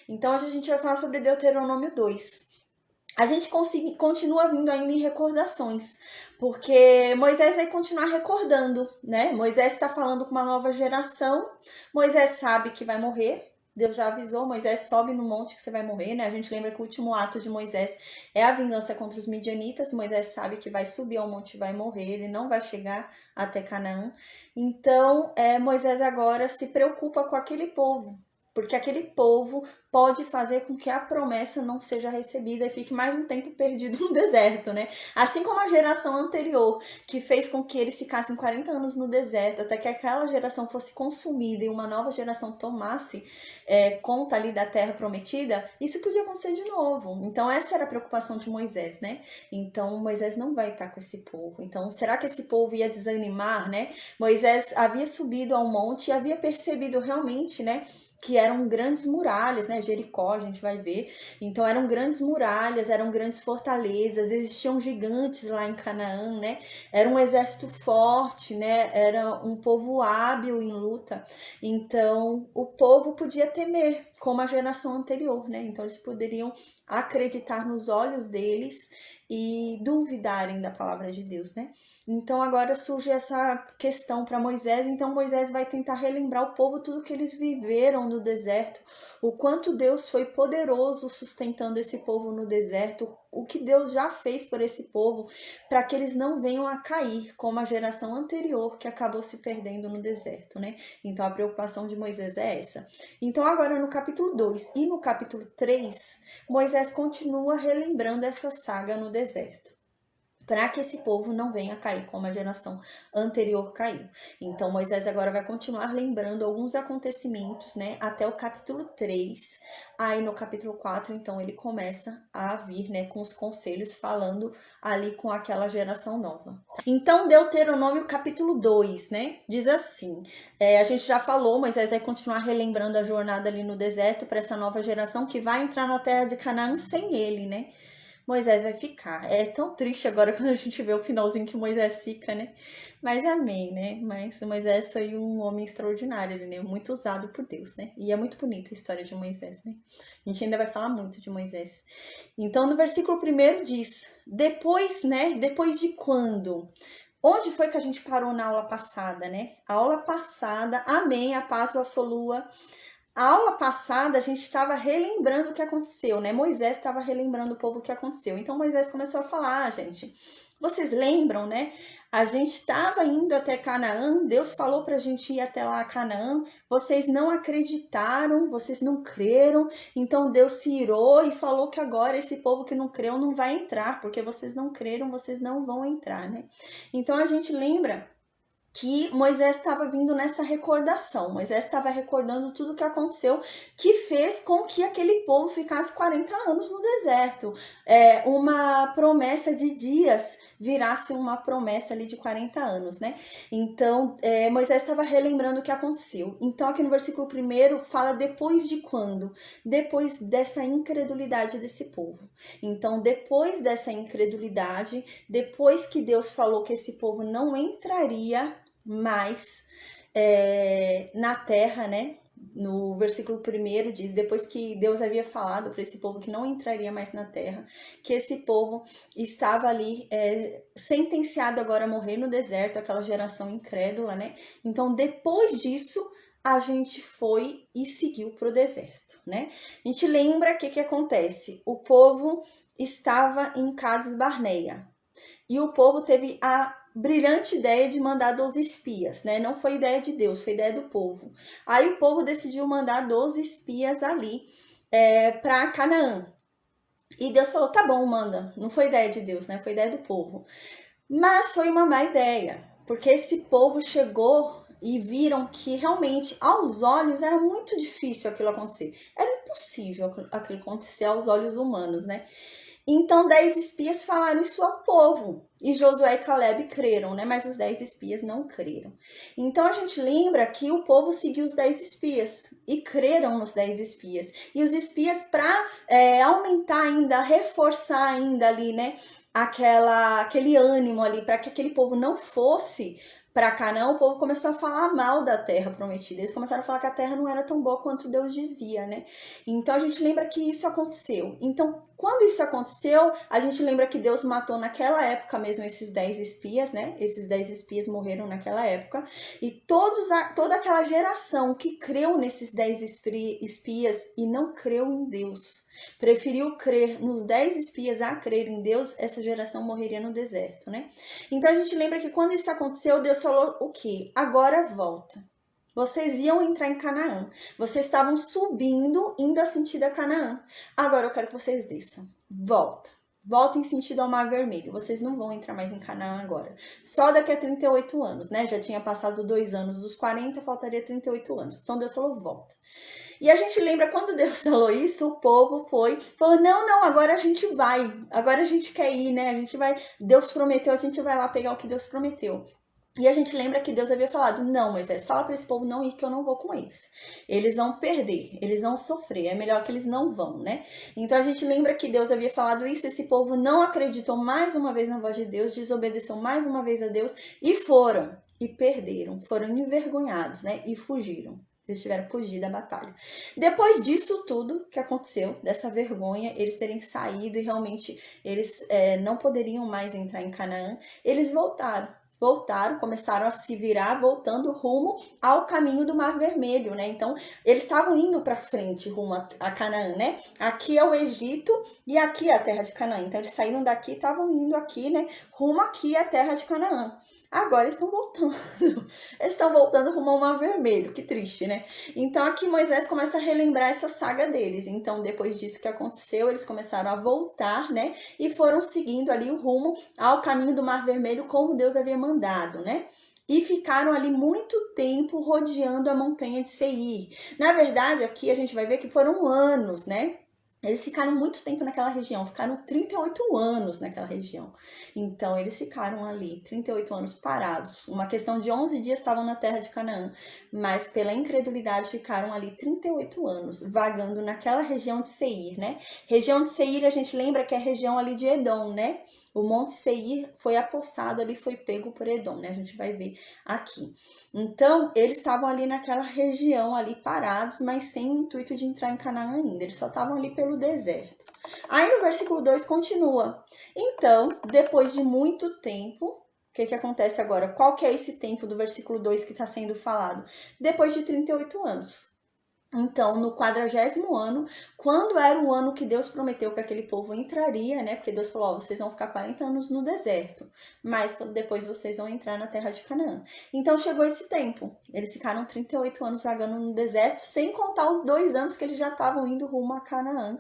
Então hoje a gente vai falar sobre Deuteronômio 2. A gente continua vindo ainda em recordações, porque Moisés vai continuar recordando, né? Moisés está falando com uma nova geração, Moisés sabe que vai morrer, Deus já avisou, Moisés sobe no monte que você vai morrer, né? A gente lembra que o último ato de Moisés é a vingança contra os midianitas, Moisés sabe que vai subir ao monte e vai morrer, ele não vai chegar até Canaã. Então, Moisés agora se preocupa com aquele povo, porque aquele povo pode fazer com que a promessa não seja recebida e fique mais um tempo perdido no deserto, né? Assim como a geração anterior, que fez com que eles ficassem 40 anos no deserto, até que aquela geração fosse consumida e uma nova geração tomasse conta ali da terra prometida, isso podia acontecer de novo. Então essa era a preocupação de Moisés, né? Então Moisés não vai estar com esse povo. Então será que esse povo ia desanimar, né? Moisés havia subido ao monte e havia percebido realmente, né, que eram grandes muralhas, né? Jericó, a gente vai ver. Então eram grandes muralhas, eram grandes fortalezas, existiam gigantes lá em Canaã, né? Era um exército forte, né? Era um povo hábil em luta. Então o povo podia temer, como a geração anterior, né? Então eles poderiam acreditar nos olhos deles e duvidarem da palavra de Deus, né? Então agora surge essa questão para Moisés. Então Moisés vai tentar relembrar o povo tudo que eles viveram no deserto, o quanto Deus foi poderoso sustentando esse povo no deserto, o que Deus já fez por esse povo, para que eles não venham a cair como a geração anterior que acabou se perdendo no deserto, né? Então a preocupação de Moisés é essa. Então agora no capítulo 2 e no capítulo 3, Moisés continua relembrando essa saga no deserto, para que esse povo não venha a cair como a geração anterior caiu. Então Moisés agora vai continuar lembrando alguns acontecimentos, né, até o capítulo 3. Aí no capítulo 4, então ele começa a vir, né, com os conselhos, falando ali com aquela geração nova. Então Deuteronômio capítulo 2, né, diz assim, a gente já falou, Moisés vai continuar relembrando a jornada ali no deserto para essa nova geração que vai entrar na terra de Canaã sem ele, né? Moisés vai ficar. É tão triste agora quando a gente vê o finalzinho que Moisés fica, né? Mas amém, né? Mas Moisés foi um homem extraordinário, ele, né? Muito usado por Deus, né? E é muito bonita a história de Moisés, né? A gente ainda vai falar muito de Moisés. Então, no versículo 1 diz: depois, né? Depois de quando? Onde foi que a gente parou na aula passada, né? A aula passada, amém, a paz a sua lua. A aula passada a gente estava relembrando o que aconteceu, né? Moisés estava relembrando o povo o que aconteceu. Então Moisés começou a falar, gente, vocês lembram, né? A gente estava indo até Canaã, Deus falou para a gente ir até lá a Canaã, vocês não acreditaram, vocês não creram, então Deus se irou e falou que agora esse povo que não creu não vai entrar, porque vocês não creram, vocês não vão entrar, né? Então a gente lembra que Moisés estava vindo nessa recordação. Moisés estava recordando tudo o que aconteceu, que fez com que aquele povo ficasse 40 anos no deserto. Uma promessa de dias virasse uma promessa ali de 40 anos, né? Então, Moisés estava relembrando o que aconteceu. Então, aqui no versículo 1 fala depois de quando? Depois dessa incredulidade desse povo. Então, depois dessa incredulidade, depois que Deus falou que esse povo não entraria mais na terra, né? No versículo 1 diz, depois que Deus havia falado para esse povo que não entraria mais na terra, que esse povo estava ali sentenciado agora a morrer no deserto, aquela geração incrédula, né? Então, depois disso, a gente foi e seguiu para o deserto, né? A gente lembra o que acontece. O povo estava em Cades Barneia e o povo teve a brilhante ideia de mandar 12 espias, né? Não foi ideia de Deus, foi ideia do povo. Aí o povo decidiu mandar 12 espias ali para Canaã. E Deus falou, tá bom, manda. Não foi ideia de Deus, né? Foi ideia do povo. Mas foi uma má ideia, porque esse povo chegou e viram que realmente, aos olhos, era muito difícil aquilo acontecer. Era impossível aquilo acontecer aos olhos humanos, né? Então 10 espias falaram isso ao povo, e Josué e Caleb creram, né? Mas os 10 espias não creram. Então a gente lembra que o povo seguiu os 10 espias e creram nos 10 espias. E os espias, para aumentar ainda, reforçar ainda ali, né? Aquele ânimo ali, para que aquele povo não fosse para Canaã, o povo começou a falar mal da terra prometida. Eles começaram a falar que a terra não era tão boa quanto Deus dizia, né? Então a gente lembra que isso aconteceu. Então, quando isso aconteceu, a gente lembra que Deus matou naquela época mesmo esses 10 espias, né? Esses 10 espias morreram naquela época. E toda aquela geração que creu nesses 10 espias e não creu em Deus, preferiu crer nos 10 espias a crer em Deus, essa geração morreria no deserto, né? Então a gente lembra que quando isso aconteceu, Deus falou o quê? Agora volta. Vocês iam entrar em Canaã. Vocês estavam subindo, indo a sentido a Canaã. Agora eu quero que vocês desçam. Volta. Volta em sentido ao Mar Vermelho. Vocês não vão entrar mais em Canaã agora. Só daqui a 38 anos, né? Já tinha passado 2 anos dos 40, faltaria 38 anos. Então Deus falou, volta. E a gente lembra quando Deus falou isso, o povo falou, não, agora a gente vai. Agora a gente quer ir, né? A gente vai. Deus prometeu, a gente vai lá pegar o que Deus prometeu. E a gente lembra que Deus havia falado, não, Moisés, fala para esse povo não ir que eu não vou com eles. Eles vão perder, eles vão sofrer, é melhor que eles não vão, né? Então a gente lembra que Deus havia falado isso, esse povo não acreditou mais uma vez na voz de Deus, desobedeceu mais uma vez a Deus e foram, e perderam, foram envergonhados, né? E fugiram. Eles tiveram que fugir da batalha. Depois disso tudo que aconteceu, dessa vergonha, eles terem saído e realmente eles não poderiam mais entrar em Canaã, eles voltaram, começaram a se virar, voltando rumo ao caminho do Mar Vermelho, né? Então, eles estavam indo para frente, rumo a Canaã, né? Aqui é o Egito e aqui é a terra de Canaã. Então, eles saíram daqui e estavam indo aqui, né? Rumo aqui à terra de Canaã. Agora eles estão voltando. Eles estão voltando rumo ao Mar Vermelho. Que triste, né? Então aqui Moisés começa a relembrar essa saga deles. Então depois disso que aconteceu, eles começaram a voltar, né? E foram seguindo ali o rumo ao caminho do Mar Vermelho como Deus havia mandado, né? E ficaram ali muito tempo rodeando a montanha de Seir. Na verdade, aqui a gente vai ver que foram anos, né? Eles ficaram muito tempo naquela região, ficaram 38 anos naquela região. Então, eles ficaram ali, 38 anos parados. Uma questão de 11 dias estavam na terra de Canaã, mas pela incredulidade ficaram ali 38 anos, vagando naquela região de Seir, né? Região de Seir, a gente lembra que é a região ali de Edom, né? O Monte Seir foi apossado ali, foi pego por Edom, né? A gente vai ver aqui. Então, eles estavam ali naquela região ali parados, mas sem o intuito de entrar em Canaã ainda. Eles só estavam ali pelo deserto. Aí no versículo 2 continua. Então, depois de muito tempo, o que acontece agora? Qual que é esse tempo do versículo 2 que está sendo falado? Depois de 38 anos. Então, no 40º ano, quando era o ano que Deus prometeu que aquele povo entraria, né? Porque Deus falou, ó, vocês vão ficar 40 anos no deserto, mas depois vocês vão entrar na terra de Canaã. Então, chegou esse tempo. Eles ficaram 38 anos vagando no deserto, sem contar os 2 anos que eles já estavam indo rumo a Canaã,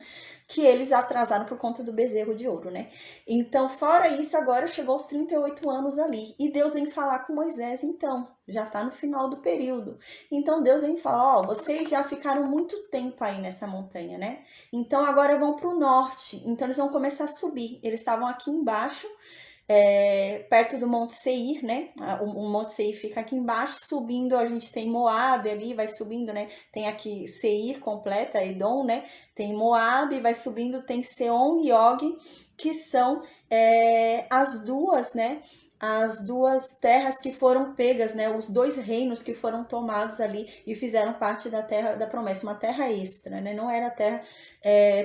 que eles atrasaram por conta do bezerro de ouro, né? Então, fora isso, agora chegou os 38 anos ali. E Deus vem falar com Moisés, então, já está no final do período. Então, Deus vem falar, ó, vocês já ficaram muito tempo aí nessa montanha, né? Então, agora vão para o norte. Então, eles vão começar a subir. Eles estavam aqui embaixo, perto do Monte Seir, né? O Monte Seir fica aqui embaixo, subindo, a gente tem Moabe ali, vai subindo, né? Tem aqui Seir completa, Edom, né? Tem Moabe, vai subindo, tem Seom e Og, que são as duas, né? As duas terras que foram pegas, né? Os 2 reinos que foram tomados ali e fizeram parte da terra da promessa, uma terra extra, né? Não era a terra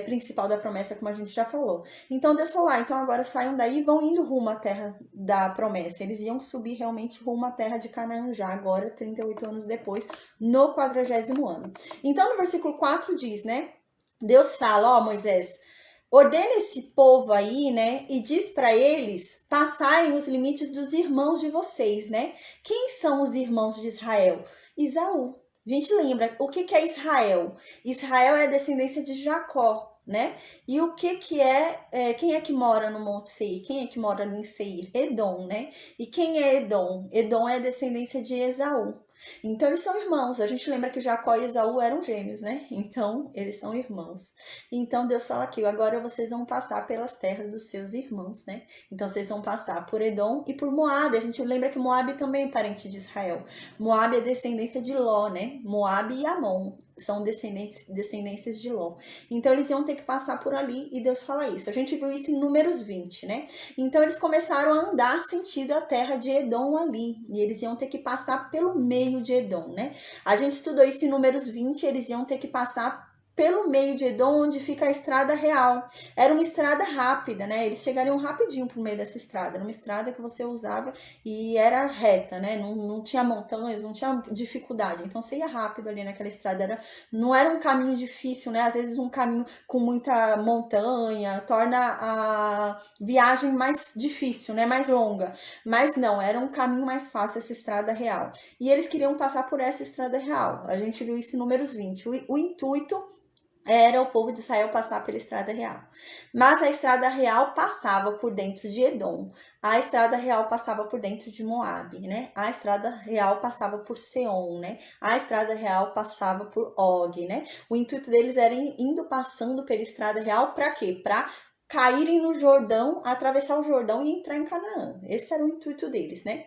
principal da promessa, como a gente já falou. Então Deus falou, então agora saiam daí e vão indo rumo à terra da promessa. Eles iam subir realmente rumo à terra de Canaã já, agora 38 anos depois, no 40º ano. Então no versículo 4 diz, né? Deus fala, ó Moisés, ordena esse povo aí, né, e diz para eles passarem os limites dos irmãos de vocês, né? Quem são os irmãos de Israel? Esaú. A gente lembra, o que é Israel? Israel é a descendência de Jacó, né? E o que quem é que mora no Monte Seir? Quem é que mora em Seir? Edom, né? E quem é Edom? Edom é a descendência de Esaú. Então eles são irmãos. A gente lembra que Jacó e Esaú eram gêmeos, né? Então eles são irmãos. Então Deus fala aqui, agora vocês vão passar pelas terras dos seus irmãos, né? Então vocês vão passar por Edom e por Moabe. A gente lembra que Moabe também é parente de Israel. Moabe é descendência de Ló, né? Moabe e Amon são descendências de Ló. Então eles iam ter que passar por ali e Deus fala isso. A gente viu isso em Números 20, né? Então eles começaram a andar sentido a terra de Edom ali. E eles iam ter que passar pelo meio de Edom, né? A gente estudou isso em Números 20, eles iam ter que passar pelo meio de Edom, onde fica a estrada real. Era uma estrada rápida, né? Eles chegariam rapidinho pro meio dessa estrada. Era uma estrada que você usava e era reta, né? Não tinha montanhas, não tinha dificuldade. Então você ia rápido ali naquela estrada. Não era um caminho difícil, né? Às vezes um caminho com muita montanha torna a viagem mais difícil, né? Mais longa. Mas não, era um caminho mais fácil essa estrada real. E eles queriam passar por essa estrada real. A gente viu isso em Números 20. O intuito era o povo de Israel passar pela estrada real. Mas a estrada real passava por dentro de Edom. A estrada real passava por dentro de Moabe, né? A estrada real passava por Seom, né? A estrada real passava por Og, né? O intuito deles era indo passando pela estrada real para quê? Para caírem no Jordão, atravessar o Jordão e entrar em Canaã. Esse era o intuito deles, né?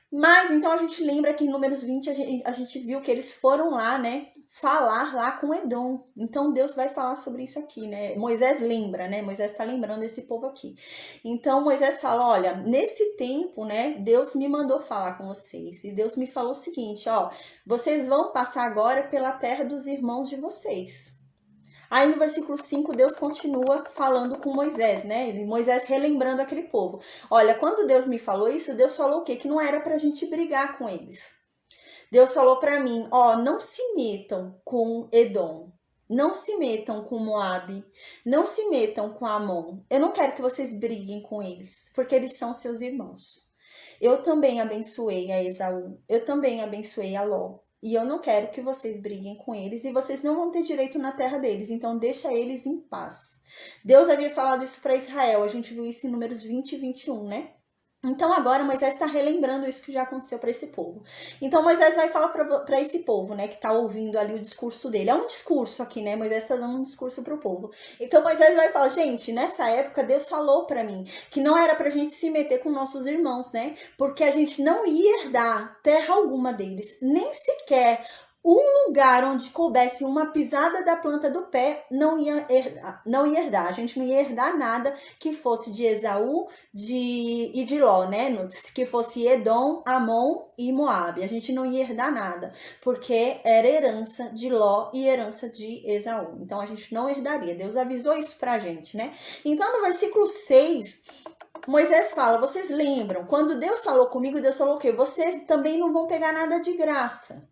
Mas, então, a gente lembra que em Números 20 a gente viu que eles foram lá, né, falar lá com Edom. Então, Deus vai falar sobre isso aqui, né? Moisés lembra, né? Moisés está lembrando esse povo aqui. Então, Moisés fala, olha, nesse tempo, né, Deus me mandou falar com vocês. E Deus me falou o seguinte, ó, vocês vão passar agora pela terra dos irmãos de vocês. Aí no versículo 5, Deus continua falando com Moisés, né? E Moisés relembrando aquele povo. Olha, quando Deus me falou isso, Deus falou o quê? Que não era pra gente brigar com eles. Deus falou pra mim, ó, não se metam com Edom. Não se metam com Moabe. Não se metam com Amon. Eu não quero que vocês briguem com eles, porque eles são seus irmãos. Eu também abençoei a Esaú. Eu também abençoei a Ló. E eu não quero que vocês briguem com eles e vocês não vão ter direito na terra deles, então deixa eles em paz. Deus havia falado isso para Israel, a gente viu isso em Números 20 e 21, né? Então agora Moisés está relembrando isso que já aconteceu para esse povo. Então Moisés vai falar para esse povo, né, que está ouvindo ali o discurso dele. É um discurso aqui, né? Moisés está dando um discurso para o povo. Então Moisés vai falar, gente, nessa época Deus falou para mim que não era para a gente se meter com nossos irmãos, né? Porque a gente não ia herdar terra alguma deles, nem sequer um lugar onde coubesse uma pisada da planta do pé, não ia herdar. A gente não ia herdar nada que fosse de Esaú e de Ló, né? Que fosse Edom, Amon e Moabe. A gente não ia herdar nada, porque era herança de Ló e herança de Esaú. Então a gente não herdaria. Deus avisou isso pra gente, né? Então no versículo 6, Moisés fala, vocês lembram? Quando Deus falou comigo, Deus falou o quê? Vocês também não vão pegar nada de graça.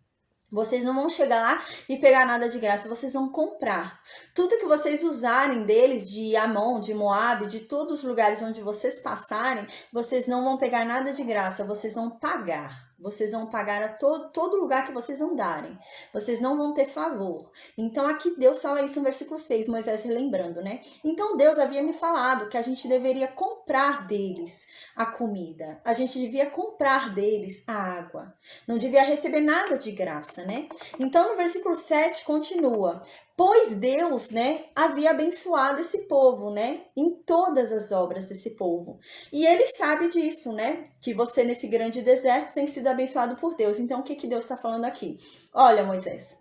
Vocês não vão chegar lá e pegar nada de graça, vocês vão comprar. Tudo que vocês usarem deles, de Amon, de Moabe, de todos os lugares onde vocês passarem, vocês não vão pegar nada de graça, vocês vão pagar. Vocês vão pagar a todo lugar que vocês andarem. Vocês não vão ter favor. Então aqui Deus fala isso no versículo 6, Moisés relembrando, né? Então Deus havia me falado que a gente deveria comprar deles a comida. A gente devia comprar deles a água. Não devia receber nada de graça, né? Então no versículo 7 continua. Pois Deus, né, havia abençoado esse povo, né, em todas as obras desse povo. E ele sabe disso, né, que você nesse grande deserto tem sido abençoado por Deus. Então o que Deus está falando aqui? Olha, Moisés,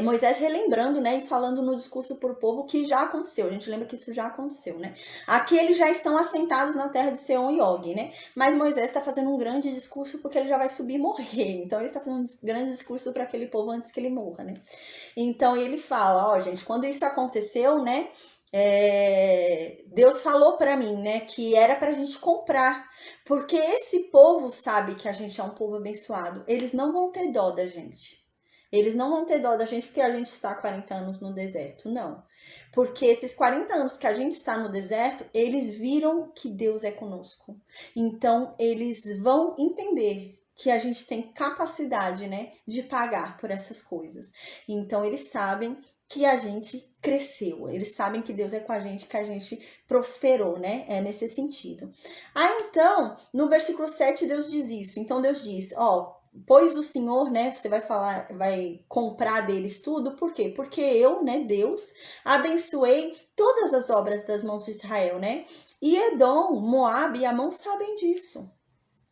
Moisés relembrando, né, e falando no discurso para o povo que já aconteceu. A gente lembra que isso já aconteceu, né? Aqui eles já estão assentados na terra de Seom e Og, né? Mas Moisés está fazendo um grande discurso porque ele já vai subir e morrer. Então ele está fazendo um grande discurso para aquele povo antes que ele morra, né? Então ele fala, ó, gente, quando isso aconteceu, né? Deus falou para mim, né, que era pra gente comprar, porque esse povo sabe que a gente é um povo abençoado. Eles não vão ter dó da gente. Eles não vão ter dó da gente porque a gente está 40 anos no deserto, não. Porque esses 40 anos que a gente está no deserto, eles viram que Deus é conosco. Então, eles vão entender que a gente tem capacidade, né, de pagar por essas coisas. Então, eles sabem que a gente cresceu. Eles sabem que Deus é com a gente, que a gente prosperou, né? É nesse sentido. Então, no versículo 7, Deus diz isso. Então, Deus diz, ó, pois o Senhor, né, você vai comprar deles tudo, por quê? Porque eu, né, Deus, abençoei todas as obras das mãos de Israel, né? E Edom, Moabe e Amon sabem disso.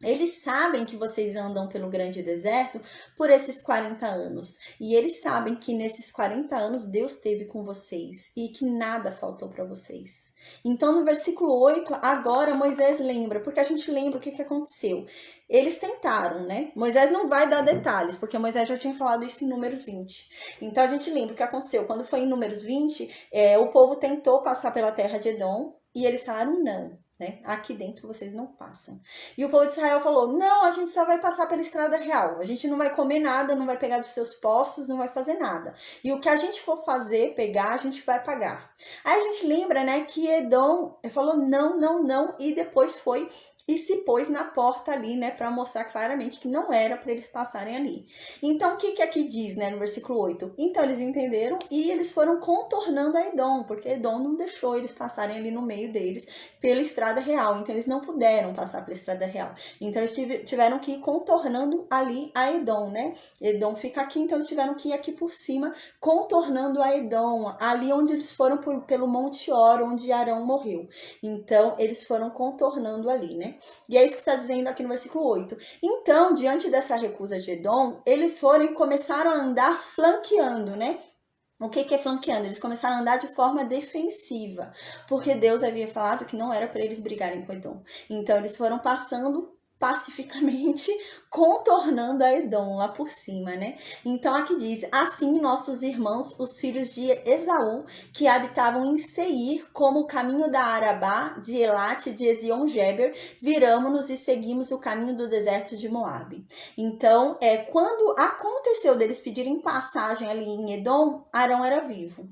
Eles sabem que vocês andam pelo grande deserto por esses 40 anos. E eles sabem que nesses 40 anos Deus esteve com vocês e que nada faltou para vocês. Então, no versículo 8, agora Moisés lembra, porque a gente lembra o que aconteceu. Eles tentaram, né? Moisés não vai dar detalhes, porque Moisés já tinha falado isso em Números 20. Então, a gente lembra o que aconteceu. Quando foi em Números 20, o povo tentou passar pela terra de Edom e eles falaram não. Né? Aqui dentro vocês não passam. E o povo de Israel falou: não, a gente só vai passar pela estrada real. A gente não vai comer nada, não vai pegar dos seus poços, não vai fazer nada. E o que a gente for fazer, pegar, a gente vai pagar. Aí a gente lembra, né, que Edom falou não, não, não, e depois foi e se pôs na porta ali, né, para mostrar claramente que não era para eles passarem ali. Então, o que aqui diz, né, no versículo 8? Então, eles entenderam e eles foram contornando a Edom, porque Edom não deixou eles passarem ali no meio deles pela estrada real. Então, eles não puderam passar pela estrada real. Então, eles tiveram que ir contornando ali a Edom, né? Edom fica aqui, então eles tiveram que ir aqui por cima, contornando a Edom, ali onde eles foram pelo Monte Hor, onde Arão morreu. Então, eles foram contornando ali, né? E é isso que está dizendo aqui no versículo 8. Então, diante dessa recusa de Edom, eles foram e começaram a andar flanqueando, né? O que é flanqueando? Eles começaram a andar de forma defensiva, porque Deus havia falado que não era para eles brigarem com Edom. Então, eles foram passando pacificamente, contornando a Edom lá por cima, né? Então aqui diz: assim nossos irmãos, os filhos de Esaú, que habitavam em Seir, como o caminho da Arabá, de Elate, de Ezion-Geber, viramos-nos e seguimos o caminho do deserto de Moabe. Então, quando aconteceu deles pedirem passagem ali em Edom, Arão era vivo.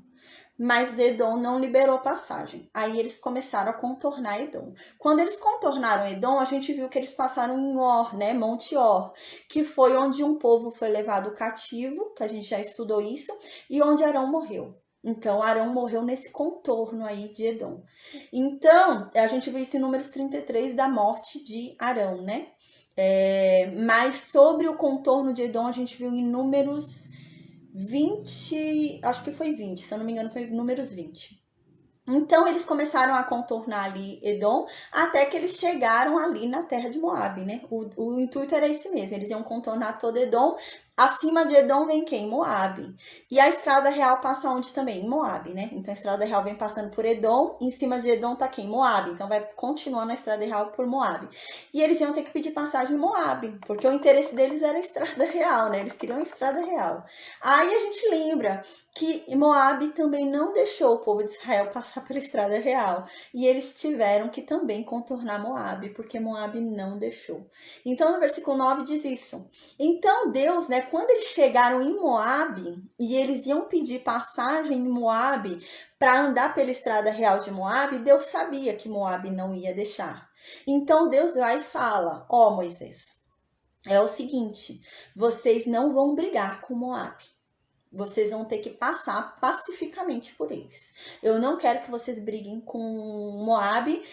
Mas Edom não liberou passagem. Aí eles começaram a contornar Edom. Quando eles contornaram Edom, a gente viu que eles passaram em Or, né, Monte Or, que foi onde um povo foi levado cativo, que a gente já estudou isso, e onde Arão morreu. Então, Arão morreu nesse contorno aí de Edom. Então, a gente viu isso em Números 33, da morte de Arão, né? Mas sobre o contorno de Edom, a gente viu em Números 20, acho que foi 20, se eu não me engano, foi Números 20. Então, eles começaram a contornar ali Edom, até que eles chegaram ali na terra de Moabe, né? O intuito era esse mesmo, eles iam contornar todo Edom. Acima de Edom vem quem? Moabe. E a estrada real passa onde também? Em Moabe, né? Então, a estrada real vem passando por Edom, em cima de Edom tá quem? Moabe. Então, vai continuando a estrada real por Moabe. E eles iam ter que pedir passagem em Moabe, porque o interesse deles era a estrada real, né? Eles queriam a estrada real. Aí a gente lembra que Moabe também não deixou o povo de Israel passar pela estrada real. E eles tiveram que também contornar Moabe, porque Moabe não deixou. Então, no versículo 9 diz isso. Então, Deus, né, quando eles chegaram em Moabe, e eles iam pedir passagem em Moabe para andar pela estrada real de Moabe, Deus sabia que Moabe não ia deixar. Então, Deus vai e fala: ó, Moisés, é o seguinte, vocês não vão brigar com Moabe. Vocês vão ter que passar pacificamente por eles. Eu não quero que vocês briguem com Moabe,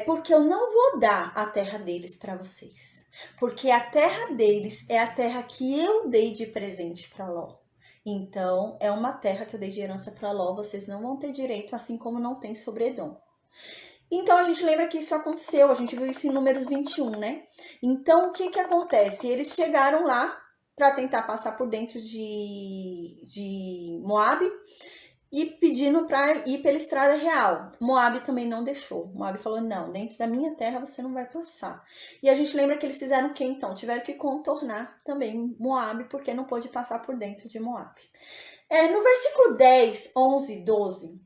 porque eu não vou dar a terra deles para vocês. Porque a terra deles é a terra que eu dei de presente para Ló. Então, é uma terra que eu dei de herança para Ló, vocês não vão ter direito, assim como não tem sobre Edom. Então, a gente lembra que isso aconteceu, a gente viu isso em Números 21, né? Então, o que acontece? Eles chegaram lá para tentar passar por dentro de Moabe e pedindo para ir pela estrada real. Moabe também não deixou. Moabe falou: não, dentro da minha terra você não vai passar. E a gente lembra que eles fizeram o quê então? Tiveram que contornar também Moabe, porque não pôde passar por dentro de Moabe. No versículo 10, 11 e 12,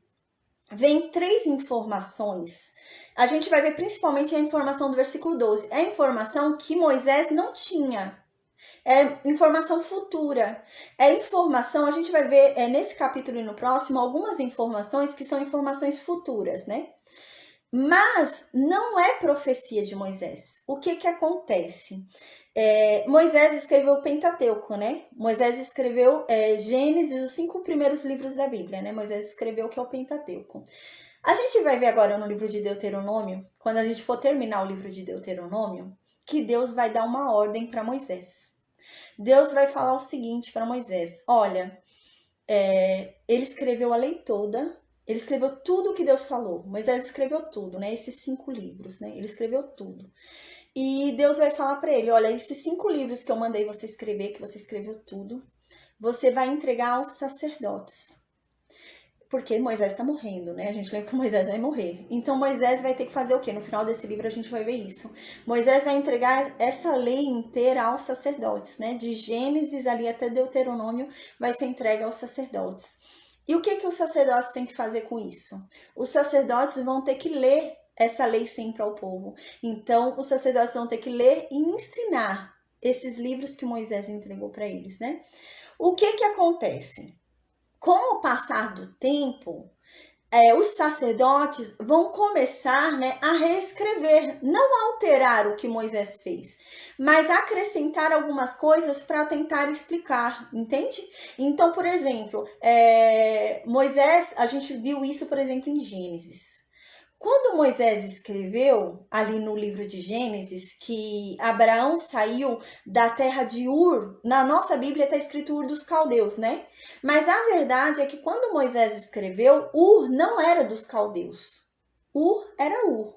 vem 3 informações. A gente vai ver principalmente a informação do versículo 12. É a informação que Moisés não tinha. É informação futura. É informação, a gente vai ver nesse capítulo e no próximo algumas informações que são informações futuras, né? Mas não é profecia de Moisés. O que acontece? Moisés escreveu o Pentateuco, né? Moisés escreveu Gênesis, os 5 primeiros livros da Bíblia, né? Moisés escreveu o que é o Pentateuco. A gente vai ver agora no livro de Deuteronômio, quando a gente for terminar o livro de Deuteronômio, que Deus vai dar uma ordem para Moisés. Deus vai falar o seguinte para Moisés: olha, ele escreveu a lei toda, ele escreveu tudo o que Deus falou. Moisés escreveu tudo, né? Esses 5 livros, né? Ele escreveu tudo. E Deus vai falar para ele, olha, esses 5 livros que eu mandei você escrever, que você escreveu tudo, você vai entregar aos sacerdotes. Porque Moisés está morrendo, né? A gente lembra que Moisés vai morrer. Então Moisés vai ter que fazer o quê? No final desse livro a gente vai ver isso. Moisés vai entregar essa lei inteira aos sacerdotes, né? De Gênesis ali até Deuteronômio vai ser entregue aos sacerdotes. E o que os sacerdotes têm que fazer com isso? Os sacerdotes vão ter que ler essa lei sempre ao povo. Então os sacerdotes vão ter que ler e ensinar esses livros que Moisés entregou para eles, né? O que acontece? Com o passar do tempo, os sacerdotes vão começar, né, a reescrever, não alterar o que Moisés fez, mas acrescentar algumas coisas para tentar explicar, entende? Então, por exemplo, Moisés, a gente viu isso, por exemplo, em Gênesis. Quando Moisés escreveu ali no livro de Gênesis que Abraão saiu da terra de Ur, na nossa Bíblia está escrito Ur dos caldeus, né? Mas a verdade é que quando Moisés escreveu, Ur não era dos caldeus. Ur era Ur,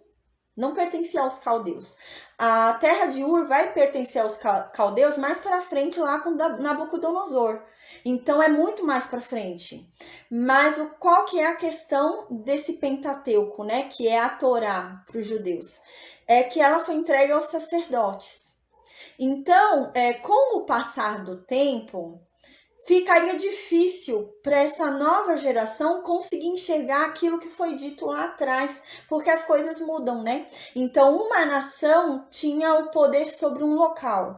não pertencia aos caldeus. A terra de Ur vai pertencer aos caldeus mais para frente, lá com Nabucodonosor. Então é muito mais para frente. Mas qual que é a questão desse Pentateuco, né? Que é a Torá para os judeus? É que ela foi entregue aos sacerdotes. Então, com o passar do tempo, ficaria difícil para essa nova geração conseguir enxergar aquilo que foi dito lá atrás, porque as coisas mudam, né? Então, uma nação tinha o poder sobre um local.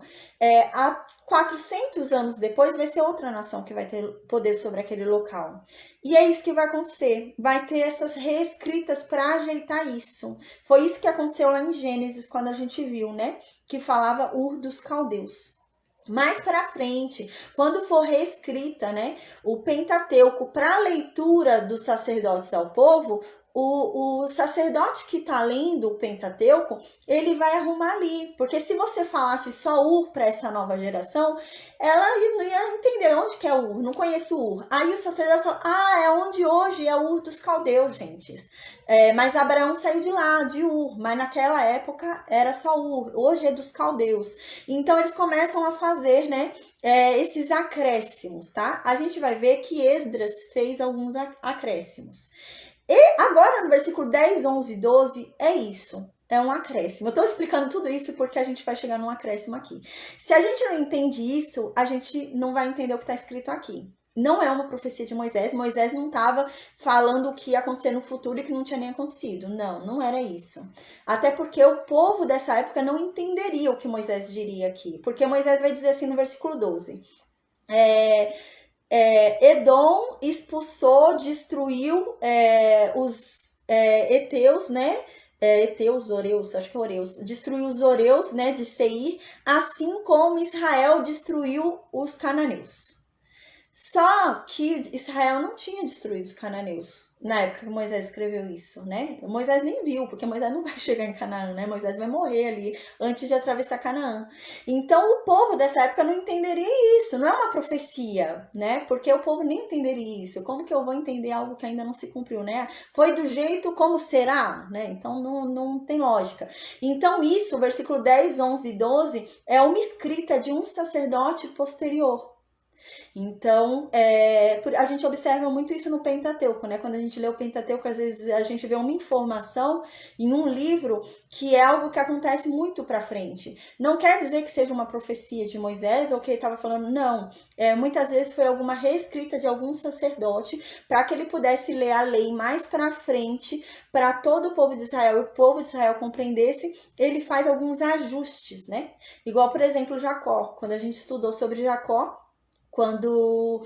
Há 400 anos depois, vai ser outra nação que vai ter poder sobre aquele local. E é isso que vai acontecer. Vai ter essas reescritas para ajeitar isso. Foi isso que aconteceu lá em Gênesis, quando a gente viu, né? Que falava Ur dos caldeus. Mais para frente, quando for reescrita, né, o Pentateuco para a leitura dos sacerdotes ao povo, o sacerdote que está lendo o Pentateuco, ele vai arrumar ali, porque se você falasse só Ur para essa nova geração, ela não ia entender onde que é Ur, não conheço Ur. Aí o sacerdote falou, é onde hoje é o Ur dos caldeus, gente. Mas Abraão saiu de lá, de Ur, mas naquela época era só Ur, hoje é dos caldeus. Então eles começam a fazer, né, esses acréscimos, tá? A gente vai ver que Esdras fez alguns acréscimos. E agora no versículo 10, 11 e 12 é isso. É um acréscimo. Eu estou explicando tudo isso porque a gente vai chegar num acréscimo aqui. Se a gente não entende isso, a gente não vai entender o que está escrito aqui. Não é uma profecia de Moisés. Moisés não estava falando o que ia acontecer no futuro e que não tinha nem acontecido. Não, não era isso. Até porque o povo dessa época não entenderia o que Moisés diria aqui. Porque Moisés vai dizer assim no versículo 12. Edom expulsou, destruiu os heteus, né? Oreus, acho que é Oreus, destruiu os Oreus, né, de Seir, assim como Israel destruiu os cananeus. Só que Israel não tinha destruído os cananeus na época que Moisés escreveu isso, né? Moisés nem viu, porque Moisés não vai chegar em Canaã, né? Moisés vai morrer ali antes de atravessar Canaã. Então o povo dessa época não entenderia isso, não é uma profecia, né? Porque o povo nem entenderia isso. Como que eu vou entender algo que ainda não se cumpriu, né? Foi do jeito como será, né? Então não tem lógica. Então isso, versículo 10, 11 e 12, é uma escrita de um sacerdote posterior. Então, a gente observa muito isso no Pentateuco, né? Quando a gente lê o Pentateuco, às vezes a gente vê uma informação em um livro que é algo que acontece muito para frente. Não quer dizer que seja uma profecia de Moisés ou que ele estava falando, não. Muitas vezes foi alguma reescrita de algum sacerdote para que ele pudesse ler a lei mais para frente, para todo o povo de Israel e o povo de Israel compreendesse, ele faz alguns ajustes, né? Igual, por exemplo, Jacó. Quando a gente estudou sobre Jacó, quando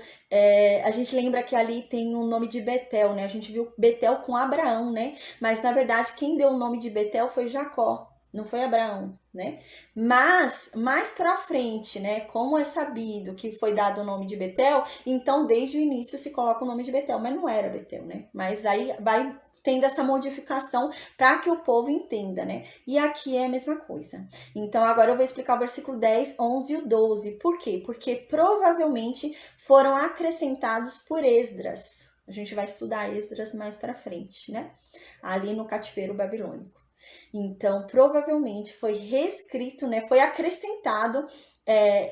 a gente lembra que ali tem o nome de Betel, né? A gente viu Betel com Abraão, né? Mas, na verdade, quem deu o nome de Betel foi Jacó, não foi Abraão, né? Mas, mais pra frente, né? Como é sabido que foi dado o nome de Betel, então, desde o início se coloca o nome de Betel, mas não era Betel, né? Mas aí vai tendo essa modificação para que o povo entenda, né? E aqui é a mesma coisa. Então, agora eu vou explicar o versículo 10, 11 e o 12. Por quê? Porque provavelmente foram acrescentados por Esdras. A gente vai estudar Esdras mais para frente, né? Ali no cativeiro babilônico. Então, provavelmente foi reescrito, né? Foi acrescentado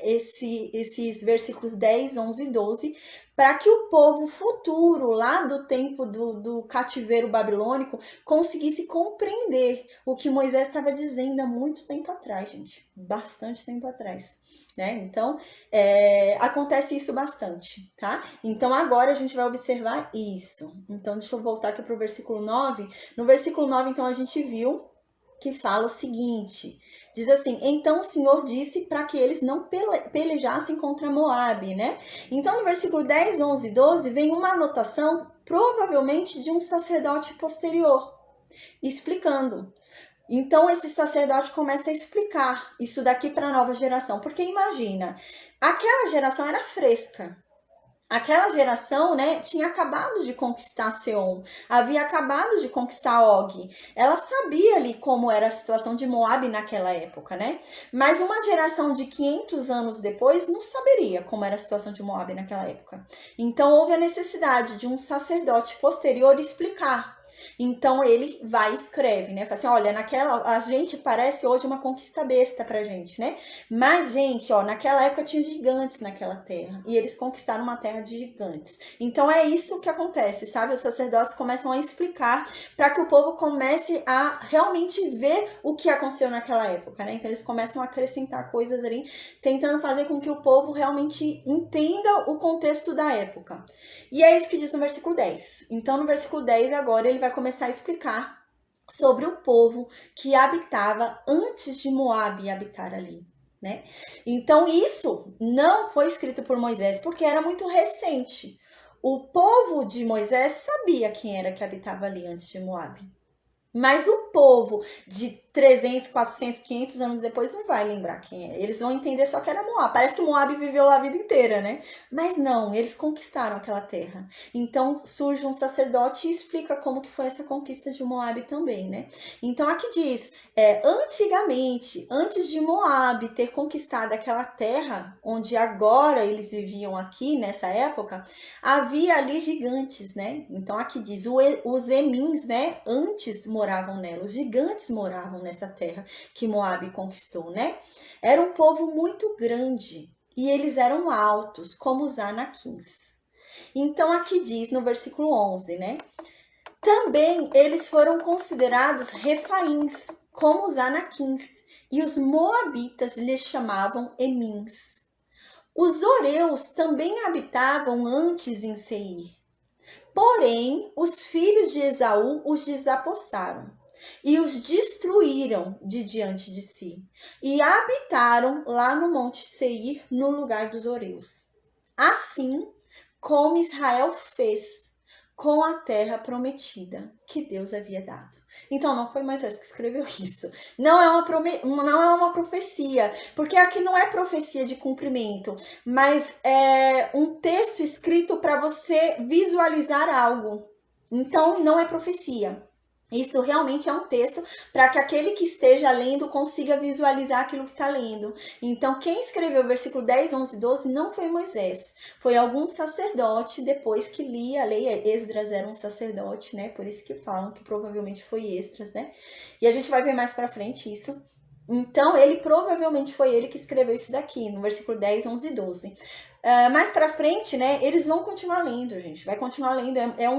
esses versículos 10, 11 e 12, para que o povo futuro, lá do tempo do cativeiro babilônico, conseguisse compreender o que Moisés estava dizendo há muito tempo atrás, gente. Bastante tempo atrás. Né? Então, acontece isso bastante, tá? Então, agora a gente vai observar isso. Então, deixa eu voltar aqui para o versículo 9. No versículo 9, então, a gente viu que fala o seguinte, diz assim, então o Senhor disse para que eles não pelejassem contra Moabe, né? Então no versículo 10, 11 e 12 vem uma anotação, provavelmente de um sacerdote posterior, explicando. Então esse sacerdote começa a explicar isso daqui para a nova geração, porque imagina, aquela geração era fresca, aquela geração, né, tinha acabado de conquistar Seom, havia acabado de conquistar Og. Ela sabia ali como era a situação de Moabe naquela época, né? Mas uma geração de 500 anos depois não saberia como era a situação de Moabe naquela época. Então houve a necessidade de um sacerdote posterior explicar. Então ele vai e escreve, né? Fala assim, olha, a gente parece hoje uma conquista besta pra gente, né? Mas, gente, ó, naquela época tinha gigantes naquela terra. E eles conquistaram uma terra de gigantes. Então é isso que acontece, sabe? Os sacerdotes começam a explicar para que o povo comece a realmente ver o que aconteceu naquela época, né? Então eles começam a acrescentar coisas ali, tentando fazer com que o povo realmente entenda o contexto da época. E é isso que diz no versículo 10. Então, no versículo 10, agora, ele vai começar a explicar sobre o povo que habitava antes de Moabe habitar ali. Né? Então isso não foi escrito por Moisés porque era muito recente. O povo de Moisés sabia quem era que habitava ali antes de Moabe. Mas o povo de 300, 400, 500 anos depois não vai lembrar quem é. Eles vão entender só que era Moab. Parece que Moab viveu lá a vida inteira, né? Mas não, eles conquistaram aquela terra. Então surge um sacerdote e explica como que foi essa conquista de Moab também, né? Então aqui diz, antigamente, antes de Moab ter conquistado aquela terra, onde agora eles viviam aqui, nessa época, havia ali gigantes, né? Então aqui diz, os Emins, né? Antes moravam nela, os gigantes moravam nessa terra que Moabe conquistou, né? Era um povo muito grande e eles eram altos, como os Anaquins. Então aqui diz no versículo 11, né? Também eles foram considerados refaíns, como os Anaquins, e os moabitas lhes chamavam Emins. Os oreus também habitavam antes em Seir. Porém, os filhos de Esaú os desapossaram e os destruíram de diante de si, e habitaram lá no monte Seir, no lugar dos oreus. Assim como Israel fez com a terra prometida que Deus havia dado. Então não foi Moisés que escreveu isso. Não é uma profecia, porque aqui não é profecia de cumprimento, mas é um texto escrito para você visualizar algo. Então não é profecia. Isso realmente é um texto para que aquele que esteja lendo consiga visualizar aquilo que está lendo. Então, quem escreveu o versículo 10, 11 e 12 não foi Moisés. Foi algum sacerdote depois que lia a lei. Esdras era um sacerdote, né? Por isso que falam que provavelmente foi Esdras, né? E a gente vai ver mais para frente isso. Então, provavelmente foi ele que escreveu isso daqui, no versículo 10, 11 e 12. Mais pra frente, né, eles vão continuar lendo, gente. Vai continuar lendo. É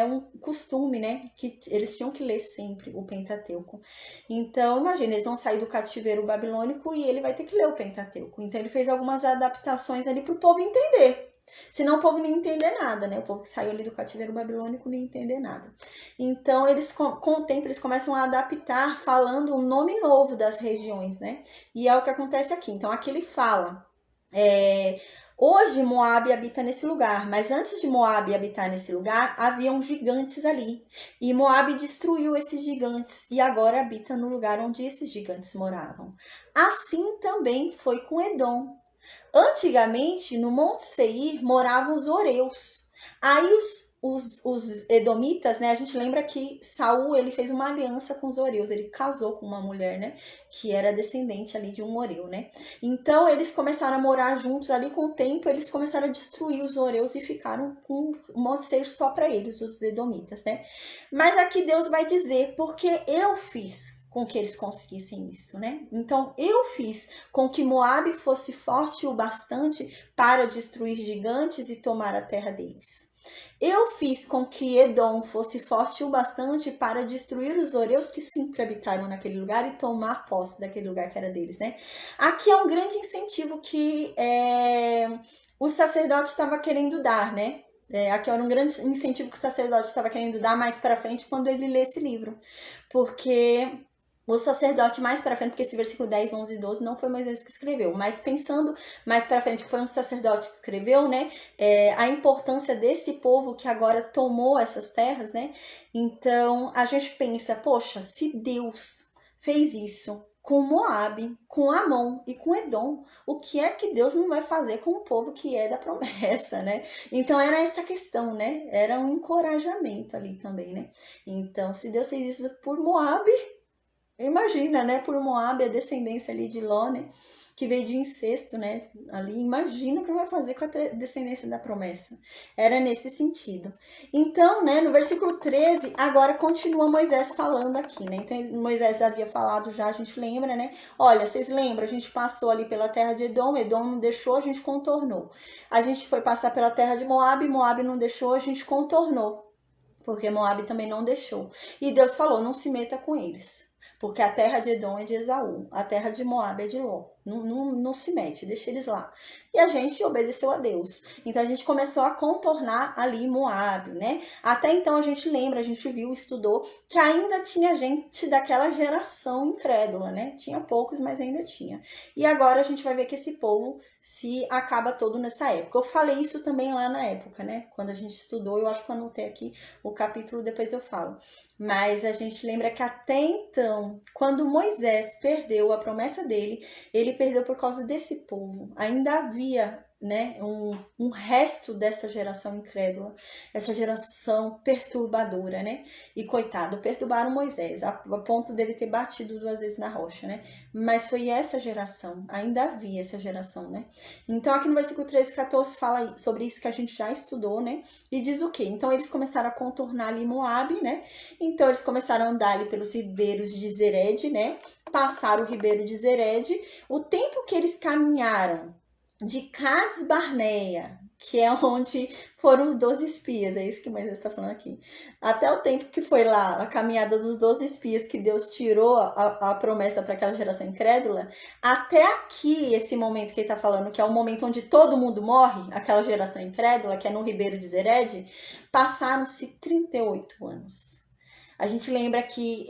um costume, né, que eles tinham que ler sempre o Pentateuco. Então, imagina, eles vão sair do cativeiro babilônico e ele vai ter que ler o Pentateuco. Então, ele fez algumas adaptações ali pro povo entender. Senão o povo não ia entender nada, né? O povo que saiu ali do cativeiro babilônico não ia entender nada. Então, eles, com o tempo, eles começam a adaptar, falando um nome novo das regiões, né? E é o que acontece aqui. Então, aqui ele fala... Hoje Moabe habita nesse lugar, mas antes de Moabe habitar nesse lugar, haviam gigantes ali. E Moabe destruiu esses gigantes e agora habita no lugar onde esses gigantes moravam. Assim também foi com Edom. Antigamente, no Monte Seir, moravam os Oreus. Aí os edomitas, né? A gente lembra que Saul, ele fez uma aliança com os Oreus. Ele casou com uma mulher, né? Que era descendente ali de um Oreu, né? Então, eles começaram a morar juntos ali. Com o tempo, eles começaram a destruir os Oreus e ficaram com o Monte Seir só para eles, os edomitas, né? Mas aqui Deus vai dizer, porque eu fiz com que eles conseguissem isso, né? Então eu fiz com que Moabe fosse forte o bastante para destruir gigantes e tomar a terra deles. Eu fiz com que Edom fosse forte o bastante para destruir os horeus que sempre habitaram naquele lugar e tomar posse daquele lugar que era deles, né? Aqui é um grande incentivo que o sacerdote estava querendo dar, né? Aqui era um grande incentivo que o sacerdote estava querendo dar mais para frente quando ele lê esse livro. Porque o sacerdote mais para frente, porque esse versículo 10, 11 e 12 não foi Moisés que escreveu, mas pensando mais para frente que foi um sacerdote que escreveu, né, a importância desse povo que agora tomou essas terras, né, então a gente pensa, poxa, se Deus fez isso com Moabe, com Amon e com Edom, o que é que Deus não vai fazer com o povo que é da promessa, né? Então era essa questão, né? Era um encorajamento ali também, né? Então, se Deus fez isso por Moabe, imagina, né, por Moabe, a descendência ali de Ló, né, que veio de incesto, né, ali, imagina o que vai fazer com a descendência da promessa. Era nesse sentido. Então, né, no versículo 13, agora continua Moisés falando aqui, né, então Moisés havia falado já, a gente lembra, né, olha, vocês lembram, a gente passou ali pela terra de Edom, Edom não deixou, a gente contornou. A gente foi passar pela terra de Moabe, Moabe não deixou, a gente contornou, porque Moabe também não deixou. E Deus falou, não se meta com eles. Porque a terra de Edom é de Esaú, a terra de Moabe é de Ló. Não se mete, deixa eles lá. E a gente obedeceu a Deus. Então a gente começou a contornar ali Moabe, né? Até então a gente lembra, a gente viu, estudou, que ainda tinha gente daquela geração incrédula, né? Tinha poucos, mas ainda tinha. E agora a gente vai ver que esse povo se acaba todo nessa época. Eu falei isso também lá na época, né? Quando a gente estudou, eu acho que eu anotei aqui o capítulo, depois eu falo. Mas a gente lembra que até então, quando Moisés perdeu a promessa dele, ele perdeu por causa desse povo. Ainda havia, né, um resto dessa geração incrédula, essa geração perturbadora, né? E coitado, perturbaram Moisés, a ponto dele ter batido 2 vezes na rocha, né? Mas foi essa geração, ainda havia essa geração, né? Então aqui no versículo 13 e 14 fala sobre isso que a gente já estudou, né? E diz o quê? Então eles começaram a contornar ali Moabe, né? Então eles começaram a andar ali pelos ribeiros de Zered, né? Passaram o ribeiro de Zered. O tempo que eles caminharam de Cades Barneia, que é onde foram os 12 espias, é isso que Moisés está falando aqui. Até o tempo que foi lá, a caminhada dos 12 espias, que Deus tirou a promessa para aquela geração incrédula, até aqui, esse momento que ele está falando, que é o momento onde todo mundo morre, aquela geração incrédula, que é no ribeiro de Zered, passaram-se 38 anos. A gente lembra que